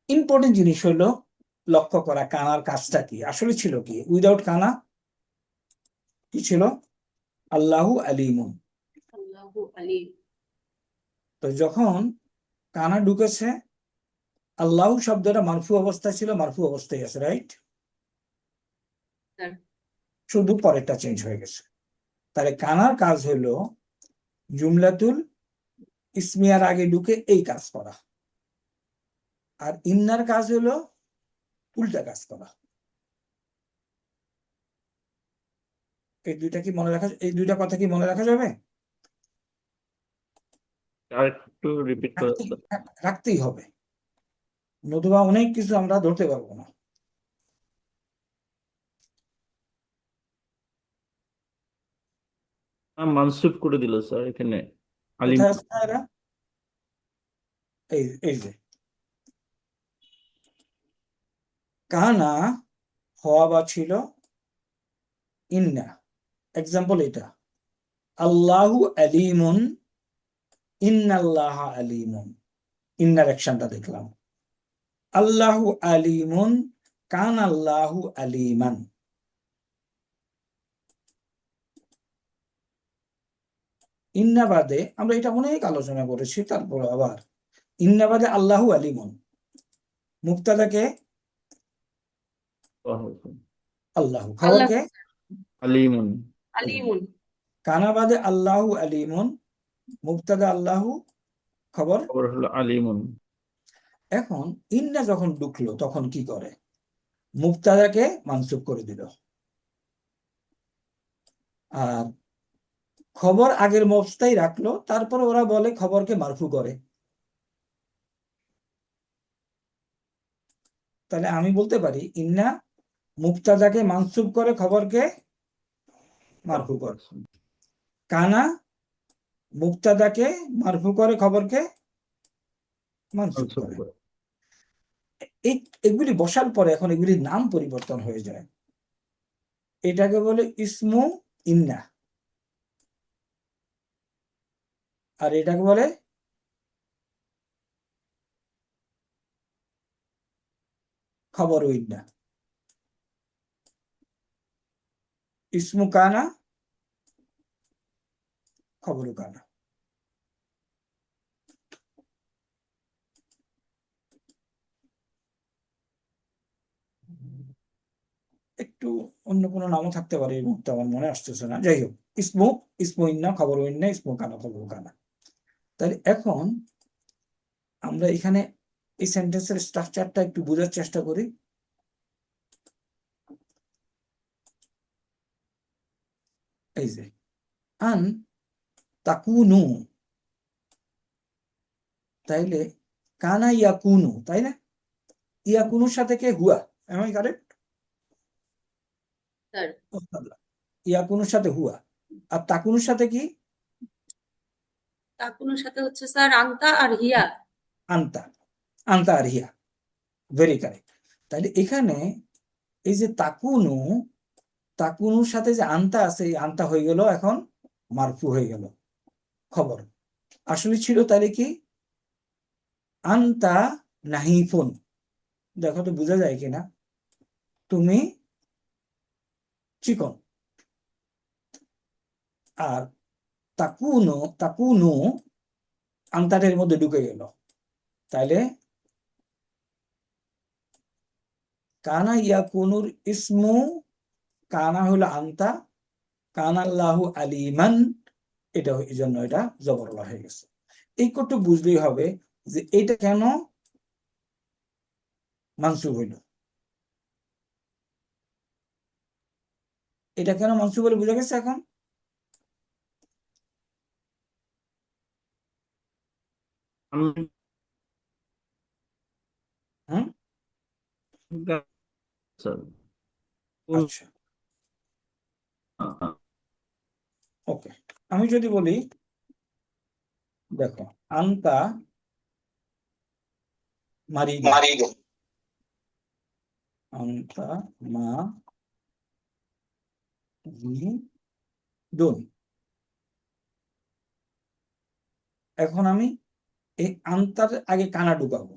ইম্পর্টেন্ট জিনিস হলো লক্ষ্য করা, কানার কাজটা কি আসলে ছিল কি? উইদাউট কানা কি ছিল? আল্লাহু আলিমুন। আল্লাহু আলিম। তো যখন কানা ঢুকেছে, আল্লাহু শব্দটা মারফু অবস্থায় ছিল, মারফু অবস্থায় আছে, রাইট? স্যার শুধু পরেরটা চেঞ্জ হয়ে গেছে। তাহলে কানার কাজ হলো জুমলাতুল ইসমিয়ার আগে ঢুকে এই কাজ করা, আর ইন্নার কাজ হলো উল্টা কাজ করা। এই দুইটা কথা কি মনে রাখা যাবে? আর একটু রিপিট করে রাখতেই হবে, নতুবা অনেক কিছু আমরা ধরতে পারবো না। মানসুব করে দিল স্যার এখানে আলিম। কোথায় আছে না এরা? এই যে কানা হওয়া বা ছিল ইন্না, এক্সাম্পল এটা, আল্লাহু আলিমুন, ইন্নাল্লাহ আলিমুন। ইন্নার অ্যাকশনটা দেখলাম, আল্লাহু আলিমুন, কান আল্লাহু আলিমান। ইন্না বাদে আমরা এটা অনেক আলোচনা করেছি, তারপর আবার ইন্না বাদে আল্লাহু আলিমুন, মুবতাদাকে আল্লাহু, খবরকে আলিমুন। আলিমুন। কানা বাদে আল্লাহু আলিমুন, মুবতাদা আল্লাহু, খবর খবর হলো আলিমুন। এখন ইন্না যখন ঢুকলো তখন কি করে? মুবতাদাকে মানসুব করে দিল, আর খবর আগের অবস্থায় রাখলো, তারপর ওরা বলে খবরকে মারফু করে। তাহলে আমি বলতে পারি ইন্না মুবতাদাকে মানসুব করে, খবরকে মারফু করে। কানা মুবতাদাকে মারফু করে, খবরকে মানসুব করে। এগুলি বসার পরে এখন এগুলির নাম পরিবর্তন হয়ে যায়, এটাকে বলে ইসমু ইন্না, আর এটাকে বলে খবর ইন্না, ইসমু কানা খবর কানা। একটু অন্য কোনো নামও থাকতে পারে, এই মুহূর্তে আমার মনে আসতেছে না। যাই হোক, ইসমু ইন্না খবর ইন্না, ইসমু কানা খবর কানা। তাহলে এখন আমরা এখানে এই সেন্টেন্সের স্ট্রাকচারটা একটু বোঝার চেষ্টা করি। এই যে আন তাকুনু, তাইলে কানা ইয়াকুনু, তাই না? ইয়াকুনুর সাথে কে? হুয়া। Am I correct? স্যার ইয়াকুনুর সাথে হুয়া, আর তাকুনুর সাথে কি? তাকুনোর সাথে হচ্ছে স্যার আন্তা আর হিয়া। আন্তা, আন্তা আর হিয়া, ভেরি কারেক্ট। তাহলে এখানে এই যে তাকুনু, তাকুনুর সাথে যে আন্তা আছে, এই আন্তা হয়ে গেল এখন মারফু হয়ে গেল খবর। আসলে ছিল তাহলে কি? আন্তা নাহিফুন। দেখো তো বোঝা যায় কিনা, তুমি চিকন। আর তাকুনু আন্তাটের মধ্যে ঢুকে গেল, তাইলে কানা ইয়াকুনুর ইসমু, কানা হলো আন্তা, কানাল্লাহু আলিমান, এটা এই জন্য এটা জবরলা হয়ে গেছে। এই কত বুঝলেই হবে যে এটা কেন মানসুব হইল, এটা কেন মানসুব বলে বোঝা গেছে এখন? হুম, স্যার আচ্ছা, ওকে। আমি যদি বলি, দেখো আন্তা মারিদুন, আন্তা মারিদুন। এখন আমি এই আন্তার আগে কানা ঢুকাবো,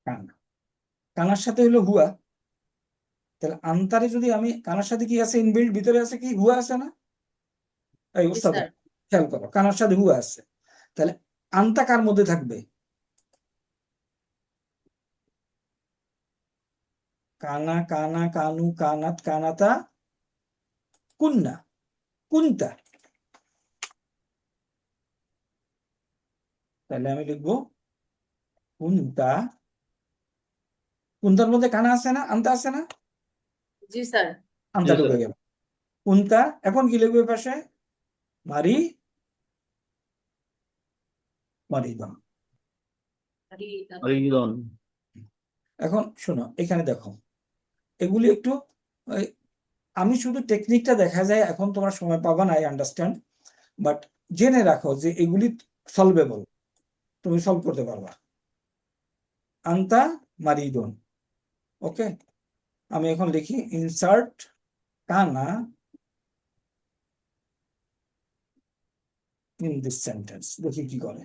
কানা, কানার সাথে হলো হুয়া। তাহলে আন্তারে যদি আমি, কানার সাথে কি আছে ইনবিল্ড, ভিতরে আছে কি? হুয়া আছে না? এই জি ওস্তাদ স্যার। খেয়াল করো, কানার সাথে হুয়া আছে। তাহলে আন্তা কার মধ্যে থাকবে? কানা, কানা, কানু, কানাত, কানাতা, কুন্না, কুন্তা। তাহলে আমি লিখবো কুন্তা, কুন্তার মধ্যে কানা আছে না, আন্তা আছে না? জি স্যার। আন্তা জি, ঢুকে স্যার। গেল, কুন্তা। এখন কি লিখবে পাশে? মারিদুন। মারিদুন। এখন শোনো, এখানে দেখো এগুলি একটু, এই, আমি শুধু টেকনিকটা দেখা যায়, এখন তোমার সময় পাবা না, আই আন্ডারস্ট্যান্ড, বাট জেনে রাখো যে এগুলি সলভেবল, তুমি সলভ করতে পারবা। আন্তা মারিদুন, ওকে। আমি এখন লিখি ইনসার্ট কানা ইন দিস সেন্টেন্স, দেখি কি করে।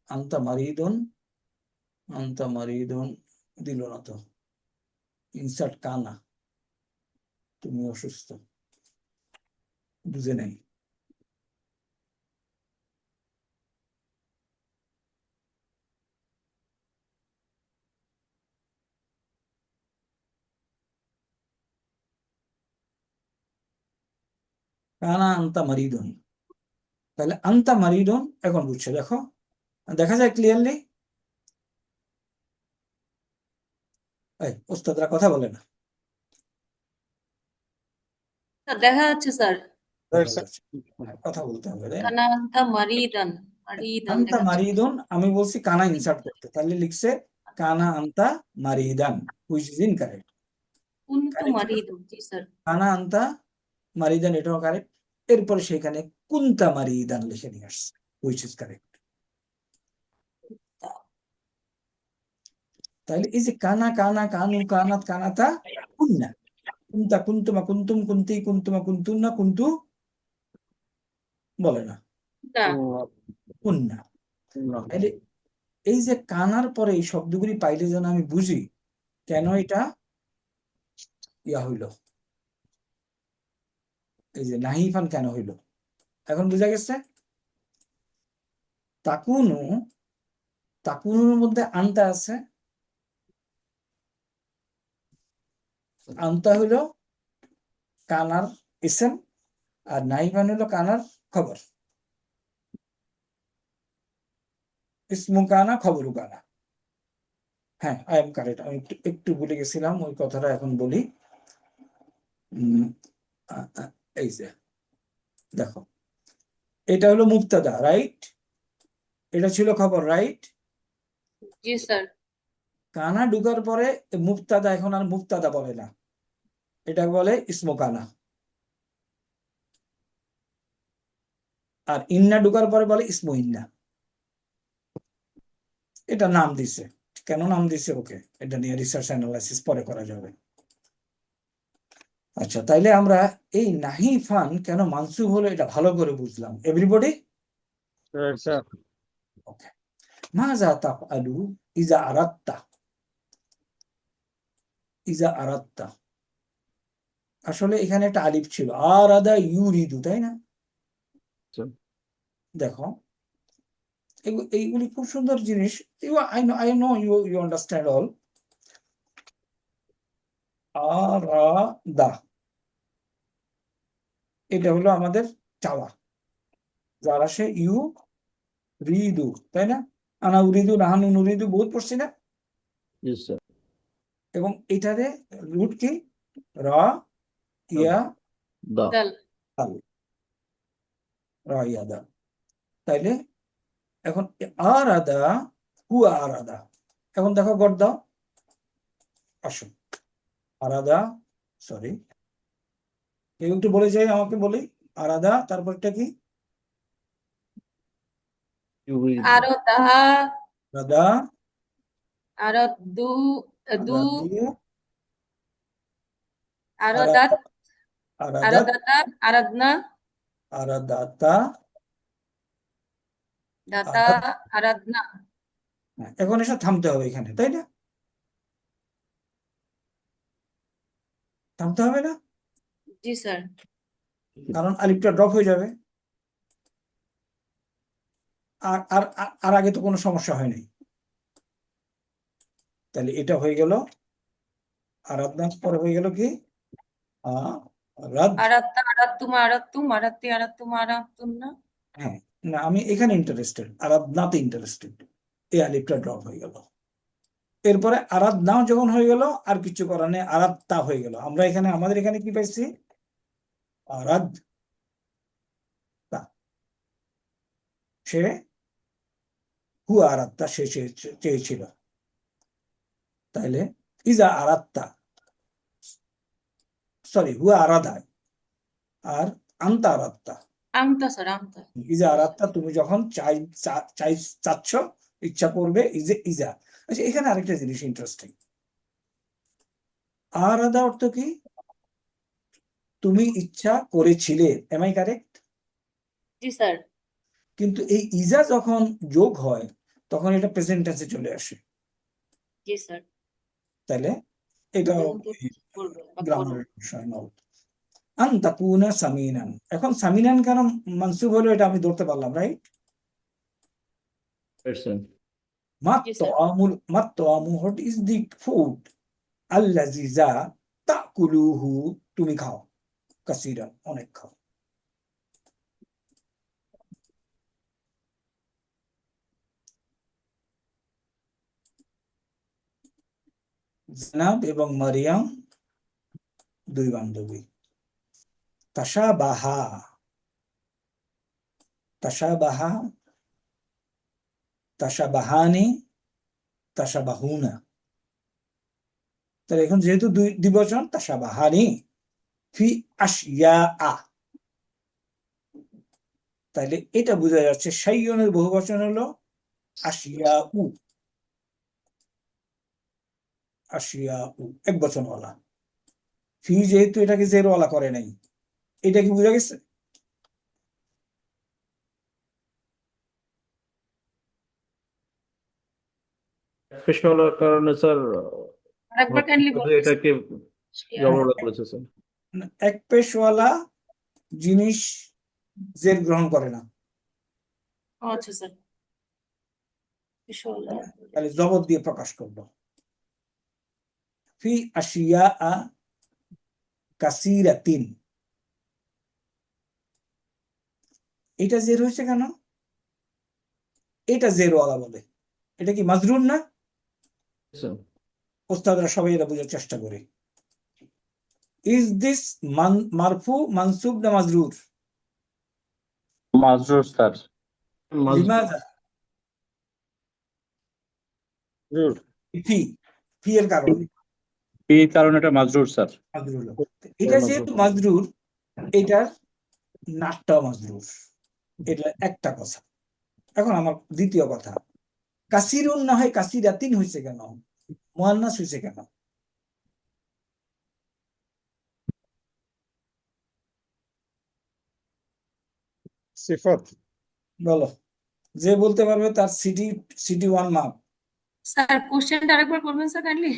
আন্তা মারিদুন দিল না তো। ইনসার্ট কানা, তুমি অসুস্থ, বুঝে নেই। কানা আন্তা মারিদুন, তাহলে আন্তা মারিদুন এখন বুঝছে। দেখো দেখা যায় ক্লিয়ারলি। এই ওস্তাদরা কথা বলে না, স্যার দেখা যাচ্ছে স্যার। কথা বলতে হবে রে। কানা আন্তা মারিদান, মারিদান আন্তা দেখাচ্ছে। মারিদুন, আমি বলছি কানা ইনসার্ট করতে, তাহলে লিখছে কানা আন্তা মারিদান, হুইচ ইজ ইনকারেক্ট। কুনতু মারিদুন, জি স্যার। কানা আন্তা মারিদান, এটাও কারেক্ট। এরপরে সেখানে কুন্তা মারিদান লিখে নিয়ে আসছে, হুইচ ইজ কারেক্ট। তাহলে এই যে কানা কানা কানু কানাত কানাতা কুন্না কুন্তা কুন্তুমা কুন্তুম কুন্তি কুন্তুমা কুন্তুন্না কুন্তু বলে না না কুন্না। তাহলে এই যে কানার পরে এই শব্দগুলি পাইলে যেন আমি বুঝি কেন এটা ইয়া হইল, এই যে নাহিফান কেন হইল, এখন বুঝা গেছে। তাকুনু, তাকুনুর মধ্যে আনতা আছে, আনতা হইল কানার ইসেম আর নাহিফান হইল কানার খবর, ইসমু কানা খবরু কানা। হ্যাঁ, আই এম কারেক্ট, আমি একটু ভুলে গেছিলাম ওই কথাটা, এখন বলি। এই যে দেখো, এটা হলো মুবতাদা, রাইট? এটা ছিল খবর, রাইট? জি স্যার কানা ঢুকার পরে মুবতাদা এখন আর মুবতাদা বলে না, এটা বলে ইসমু কানা। আর ইন্না ঢুকার পরে বলে ইসমু ইন্না। এটা নাম দিছে, কেন নাম দিছে ওকে এটা নিয়ে রিসার্চ অ্যানালাইসিস পরে করা যাবে। আচ্ছা, তাইলে আমরা এই নাহিফান কেন মানসুব হলো এটা ভালো করে বুঝলাম। Everybody sir okay. মাযা তাফআলু ইযা আরাদতা, ইযা আরাদতা, আসলে এখানে একটা আলিফ ছিল, আরাদা ইউরিদু, তাই না? দেখো এইগুলি খুব সুন্দর জিনিস। I know you understand all. আরাদা, এটা হলো আমাদের চাওয়া, যার আসে ইউ রিদু, তাই না? আনা উরিদু, নাহানু নুরিদু, বহুত পড়ছি না? জি স্যার এবং এটারে রুট কি? রা ইয়া দা দাল দাল, রা ইয়া দাল। তাইলে এখন আরাদা, হুয়া আরাদা, এখন দেখো গড় দাও, আসো আরাদা, সরি কেউ একটু বলে যাই, আমাকে বলি আরাদা, তারপরটা কি? আরো দা আরাদা, আরো দু দু আরাদু, আরো দাত আরো আরাদাত, দাতা আরাধনা আরাদাতা, দাতা আরাধনা। এখন এসে থামতে হবে এখানে, তাই না? থামতে হবে না, জি স্যার কারণ আলিফটা ড্রপ হয়ে যাবে। আর আর আর আগে তো কোনো সমস্যা হয় নাই। তাহলে এটা হয়ে গেল আরাধনা, পরে হয়ে গেল কি? আরাদ। আরাত্তা আরাত্তুমা আরাত্তুম আরাত্তি আরাত্তুমা আরাত্তুন্না। হ্যাঁ, না আমি এখানে ইন্টারেস্টেড, আরাধনাতে ইন্টারেস্টেড। এই আলিফটা ড্রপ হয়ে গেল। এরপরে আরাধনা যখন হয়ে গেল আর কিছু করার নেই, আরাধতা হয়ে গেল। আমরা এখানে আমাদের এখানে কি পাইছি? আরাদ, সে হুয়া আরাধতা, সে চেয়েছিল। তাইলে ইজা আরাধতা, সরি হুয়া আরাধা, আর আন্তা আরাধতা। আংতা স্যার আংতা। ইজা আরাধতা, তুমি যখন চাচ্ছ, ইচ্ছা করবে, ইজা। আচ্ছা, এখানে আরেকটা জিনিস ইন্টারেস্টিং, আরাধা অর্থ কি? তুমি ইচ্ছা করেছিলে, এম আই কারেক্ট? জি স্যার কিন্তু এই ইজা যখন যোগ হয় তখন এটা প্রেজেন্ট টেন্সে চলে আসে। জি স্যার তাহলে এটা করবে বা করো। গ্রামারের বিষয় নয়। আন তাকুনা সামিনান, এখন সামিনান কেন মানসুব হলো এটা আমি ধরতে পারলাম, রাইট? স্যার মাত্তামু, হোয়াট ইজ দি ফুড? আল্লাযী, যা, তাকুলুহু, তুমি খাও, কাসীরান, অনেক খাও। জানাব এবং মারিয়াম দুই বান্ধবী। তাশাবাহা, তাশাবাহা, তাশাবাহানি, তাশাবাহুনা। তাহলে এখন যেহেতু দুই দ্বিবচন, তাশাবাহানি ফি আশিয়া, তাহলে এটা বোঝা যাচ্ছে শাইয়নের বহুবচন হলো আশিয়া উ। আশিয়া এক বচনওয়ালা। ফি যেহেতু এটাকে জেরওয়ালা করে নাই, এটা কি বোঝা গেছে? পেশাওয়ালার কারণে স্যার আরেকবার কাইন্ডলি বলবেন এটাকে জবরদস্ত করেছে স্যার। এক পেশওয়ালা জিনিস জের গ্রহণ করে না, আচ্ছা স্যার, পেশাওয়ালা তাহলে জবর দিয়ে প্রকাশ করবো। ফি আশিয়া কাসিরাতিন, এটা জের হয়েছে কেন? এটা জেরওয়ালা বলে। এটা কি মাজরুর না? স্যার ওস্তাদরা সবাই এটা বোঝার চেষ্টা করে। ইজ দিস মারফু, মানসুব না মাজরুর? মাজরুর স্যার। লিমাযা? জরুর। ফি, ফি এর কারণে এই কারণে এটা মাজরুর স্যার। মাজরুর হলো। এটা যেহেতু মাজরুর, এটার নাটটাও মাজরুর, এটা একটা কথা। এখন আমার দ্বিতীয় কথা, কাসিরুন না হয় কাসিরাতিন হয়েছে কেন? মুয়ান্নাস হয়েছে কেন? সিফাত। বলো, যে বলতে পারবে তার সিটি 1 মাপ। স্যার কোশ্চেনটা আরেকবার করবেন স্যার কাইন্ডলি।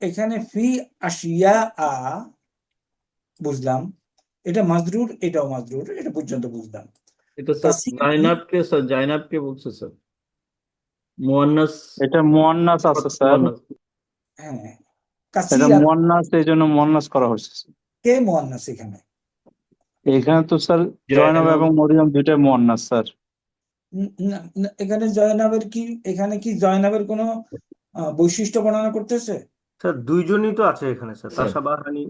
এখানে ফি আশিয়া বুঝলাম, এটা মাজরুর, এটাও মাজরুর, এটা পর্যন্ত বুঝলাম। এটা স্যার জাইনাবকে বলছে স্যার, মুয়ান্নাস। এটা মুয়ান্নাস আছে স্যার, মুয়ান্নাস। হ্যাঁ, এটা কাসিরাত মুয়ান্নাস, এই জন্য মুয়ান্নাস করা হয়েছে। কে মুয়ান্নাস এখানে? এখানে তো স্যার জয়নব এবং মরিয়ম দুইটাই মুয়ান্নাস স্যার। এখানে জয়নাবের কি, এখানে কি জয়নাবের কোনো বৈশিষ্ট্য বর্ণনা করতেছে? স্যার দুইজনই তো আছে এখানে স্যার, স্যার। তাসাবা হানি।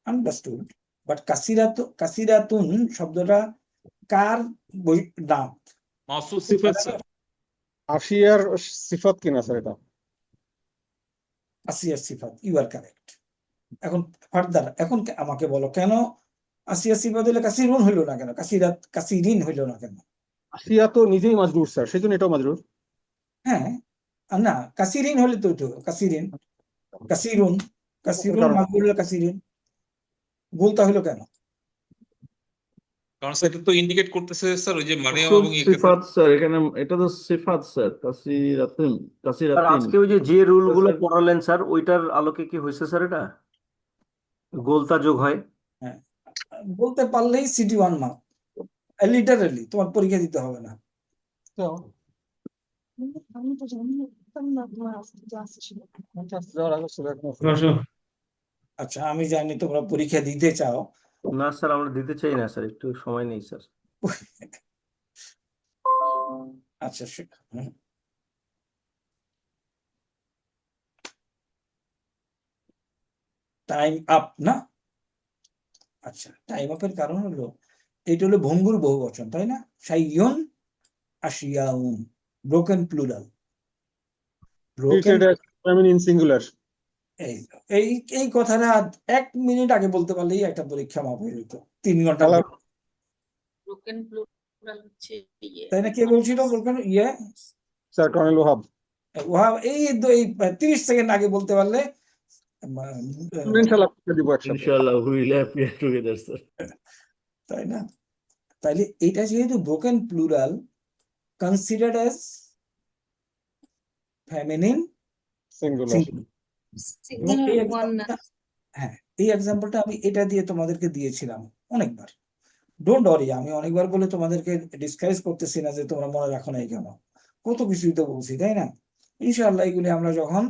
আন্ডারস্টুড, বাট কাসিরাতুন শব্দটা কার নাম? মাসুদ সিফাত স্যার। আশিয়ার সিফাত কিনা স্যার এটা? আসিয়ার সিফাত, ইউ আর কারেক্ট। এখন ফার্দার, এখন আমাকে বলো, কেন আসিয়া সিফাত হলে কাসিরুন হইলো না কেন? কাসিরিন হইলো না কেন? আশিয়া তো নিজেই মাজরুর স্যার, সেই জন্য এটাও মাজরুর। হ্যাঁ, না, কাসিরিন হলে তো কাসিরিন, কাসিরুন কারণ- মাজরুর কাসিরিন, ভুলটা হইলো কেন? কারণ স্যার এটা তো ইন্ডিকেট করতেছে স্যার ওই যে মারিয়াম মাসুদ এবং সিফাত স্যার, এখানে এটা তো সিফাত স্যার, স্যার কাসিরাতিন। আজকে ওই যে রুল গুলো পড়ালেন স্যার, ওইটার আলোকে কি হয়েছে স্যার? এটা গোলতা যোগ হয়। হ্যাঁ, বলতে পারলেই সিটি 1 মার্ক, লিটারালি তোমার পরীক্ষা দিতে হবে না। আচ্ছা, আমি জানি তোমরা পরীক্ষা দিতে চাও। না স্যার, আমরা দিতে চাই না স্যার, একটু সময় নেই স্যার। আচ্ছা, টাইম আপ না? আচ্ছা, টাইম আপের কারণ হলো এটা হলো ভঙ্গুর বহুবচন, তাই না? শাইয়ুন আশিয়াউন, broken plural. Broken, in singular. এই এই কথাটা 1 মিনিট আগে বলতে পারলেই একটা পরীক্ষা মাপ হয়ে যেত 3 ঘন্টা। ব্রোকেন প্লুরাল হচ্ছে তাই না? কে বলছিল ব্রোকেন? Sir colonel Wahab. এই 30 সেকেন্ড আগে বলতে পারলে ইনশাআল্লাহ দিব একসাথে। ইনশাআল্লাহ we will appear together sir. তাই না? তাইলে এটা যেহেতু broken plural, considered as feminine singular. হ্যাঁ, এই এক্সাম্পলটা আমি এটা দিয়ে তোমাদেরকে দিয়েছিলাম অনেকবার। ডোন্ট ওয়ারি, আমি অনেকবার বলে তোমাদেরকে ডিসকারেজ করতেছি না যে তোমরা মনে রাখো নাই কেন, কত কিছুই তো বলছি, তাই না? ইনশাআল্লাহ এগুলি আমরা যখন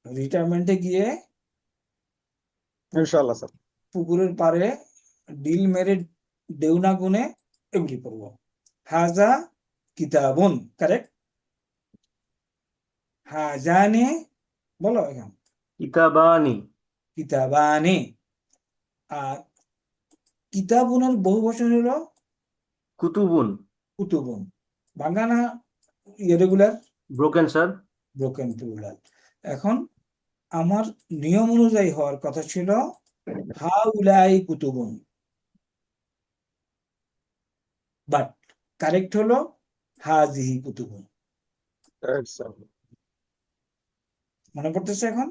রিটায়ারমেন্টে গিয়ে ইনশাআল্লাহ স্যার। পুকুরের পাড়ে ডিল মেরে দেউনা গুনে এগুলি পড়বো। হাজা কিতাবুন, কারেক্ট? হাজানে, বলো এখন। কিতাবানি। কিতাবানি। আর কিতাবুনের বহু বচন হলো কুতুবুন। কুতুবুন। বাংলা না irregular? Broken sir. Broken plural. এখন আমার নিয়ম অনুযায়ী হওয়ার কথা ছিল হাউলাই কুতুবুন, বাট কারেক্ট হলো হাজিহি কুতুবুন। মনে পড়তেছে এখন?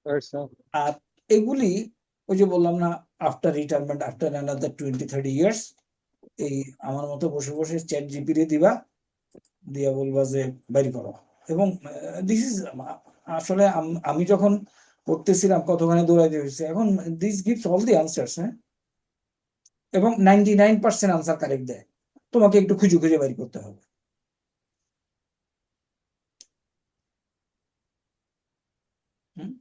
Right, sir. আর এগুলি ওই যে বললাম না, after retirement, after another 20-30 years, এই আমার মতো বসে বসে চ্যাট জিপিটি দিবা, দিয়া বলবা যে বাইর করো। এবং দিস ইজ আসলে আমি যখন পড়তেছিলাম কতখানি দৌড়াইতে হয়েছে, এখন this gives all the answers, হ্যাঁ, এবং 99% আনসার কারেক্ট দেয়। তোমাকে একটু খুঁজে খুঁজে বাইর করতে হবে। হুম?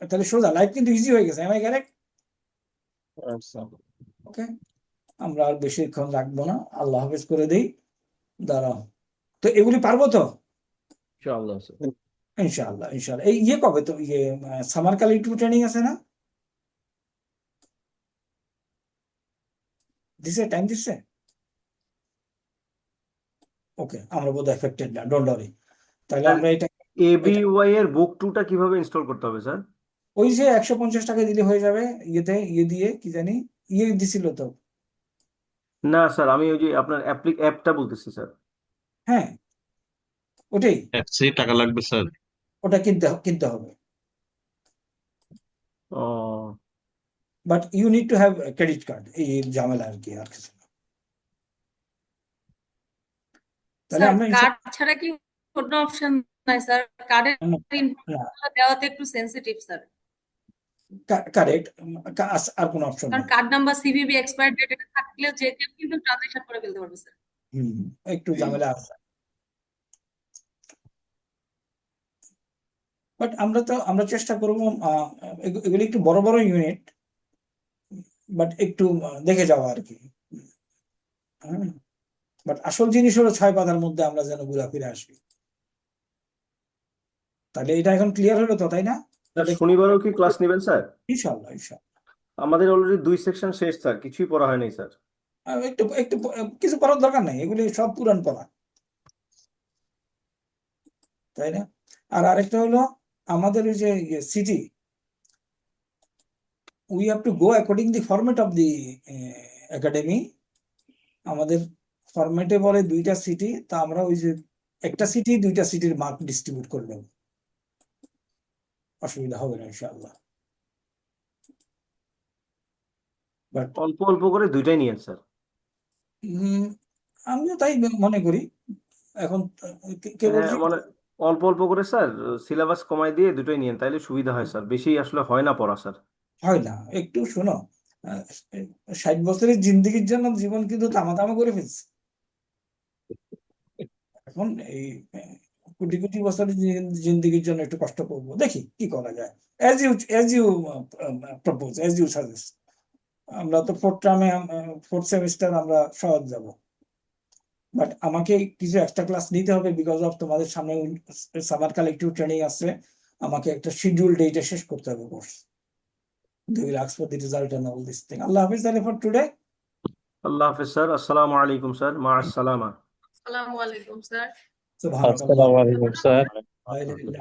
তাহলে সোজা লাইফ কিন্তু ইজি হয়ে গেছে, আমি কারেক্ট? Right, sir. ওকে, আমরা আর বেশিক্ষণ রাখবো না, আল্লাহ হাফেজ করে দেই। দাঁড়াও, তো এগুলি পারবো তো ইনশাআল্লাহ স্যার। ইনশাআল্লাহ। ইনশাআল্লাহ। এই ইয়ে কবে তো সামার কালে একটু ট্রেনিং আছে না? দিছে, টাইম দিচ্ছে? ওকে, আমরা বোধহয় এফেক্টেড না, ডোন্ট ওয়ারি। তাহলে আমরা এটা ABY এর বুক 2টা কিভাবে ইনস্টল করতে হবে স্যার? ওই যে 150 টাকা দিলে হয়ে যাবে, ইয়ে দিয়ে কি জানি ইয়ে দিছিল তো। না স্যার, আমি ওই যে আপনার অ্যাপটা বলতেছি স্যার। হ্যাঁ, ওটাই, অ্যাপসে টাকা লাগবে স্যার? ওটা কিনতে হবে। ও, but you need to have credit card, এই ঝামেলা আর কি, আর কিছু না। তাহলে স্যার আমরা কার্ড ছাড়া কি কোনো অপশন নাই স্যার? কার্ডের দেওয়াতে একটু সেনসিটিভ স্যার, কারেক্ট, আর কোনো অপশন কারণ নেই। Card number, CVV, expire date এটা থাকলে যে কেউ কিন্তু ট্রানজাকশন করে ফেলতে পারবে স্যার। একটু ঝামেলা আছে। বাট আমরা চেষ্টা করবো এগুলি একটু বড় বড় ইউনিট, বাট একটু দেখে যাওয়া আর কি। বাট আসল জিনিস হলো 6 পাতার মধ্যে আমরা যেন ঘুরে ফিরে আসি। তাহলে এটা এখন ক্লিয়ার হলো তো, তাই না? শনিবারও কি ক্লাস নেবেন স্যার? ইনশাআল্লাহ, ইনশাআল্লাহ। আমাদের অলরেডি 2 সেকশন শেষ স্যার, কিছুই পড়া হয়নি স্যার। একটু একটু কিছু পড়ার দরকার নাই, এগুলি সব পুরান পড়া, তাই না? আর আরেকটা হলো আমাদের ওই যে city, we have to go according the format of the academy. আমাদের ফরম্যাটে বলে 2টা সিটি, তা আমরা ওই যে একটা সিটি 2টা সিটির মার্ক ডিস্ট্রিবিউট করে নেব, অসুবিধা হবে না ইনশাআল্লাহ। বাট অল্প অল্প করে 2টাই নিয়েন স্যার। আমিও তাই মনে করি। এখন কে বলছি মানে অল্প অল্প করে স্যার সিলেবাস কমাই দিয়ে 2টাই নিয়েন, তাইলে সুবিধা হয় স্যার, বেশি আসলে হয় না পড়া স্যার। হয় না, একটু শোনো, 60 বছরের জিন্দেগির জন্য জীবন কিন্তু তামা করে ফেলছে। এখন এই কোটি কোটি বছরের জিন্দেগির জন্য একটু কষ্ট করবো, দেখি কি করা যায়। as you propose, as you suggest. আমরা তো 4th সেমিস্টার আমরা সহজ যাব, বাট আমাকে কিছু এক্সট্রা ক্লাস নিতে হবে বিকজ অফ তোমাদের সামনে সামার কালেক্টিভ ট্রেনিং আছে, আমাকে একটা শিডিউল ডেটে শেষ করতে হবে course. They will ask for the result and all this thing. Allah Hafiz for today. আল্লাহ হাফেজ স্যার, আসসালামু আলাইকুম স্যার, মা আসসালামা। আসসালামু আলাইকুম স্যার। আসসালামু আলাইকুম স্যার।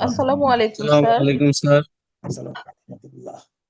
আসসালামু আলাইকুম আসসালামু স্যার। আলাইকুম স্যার। Assalamu alaikum.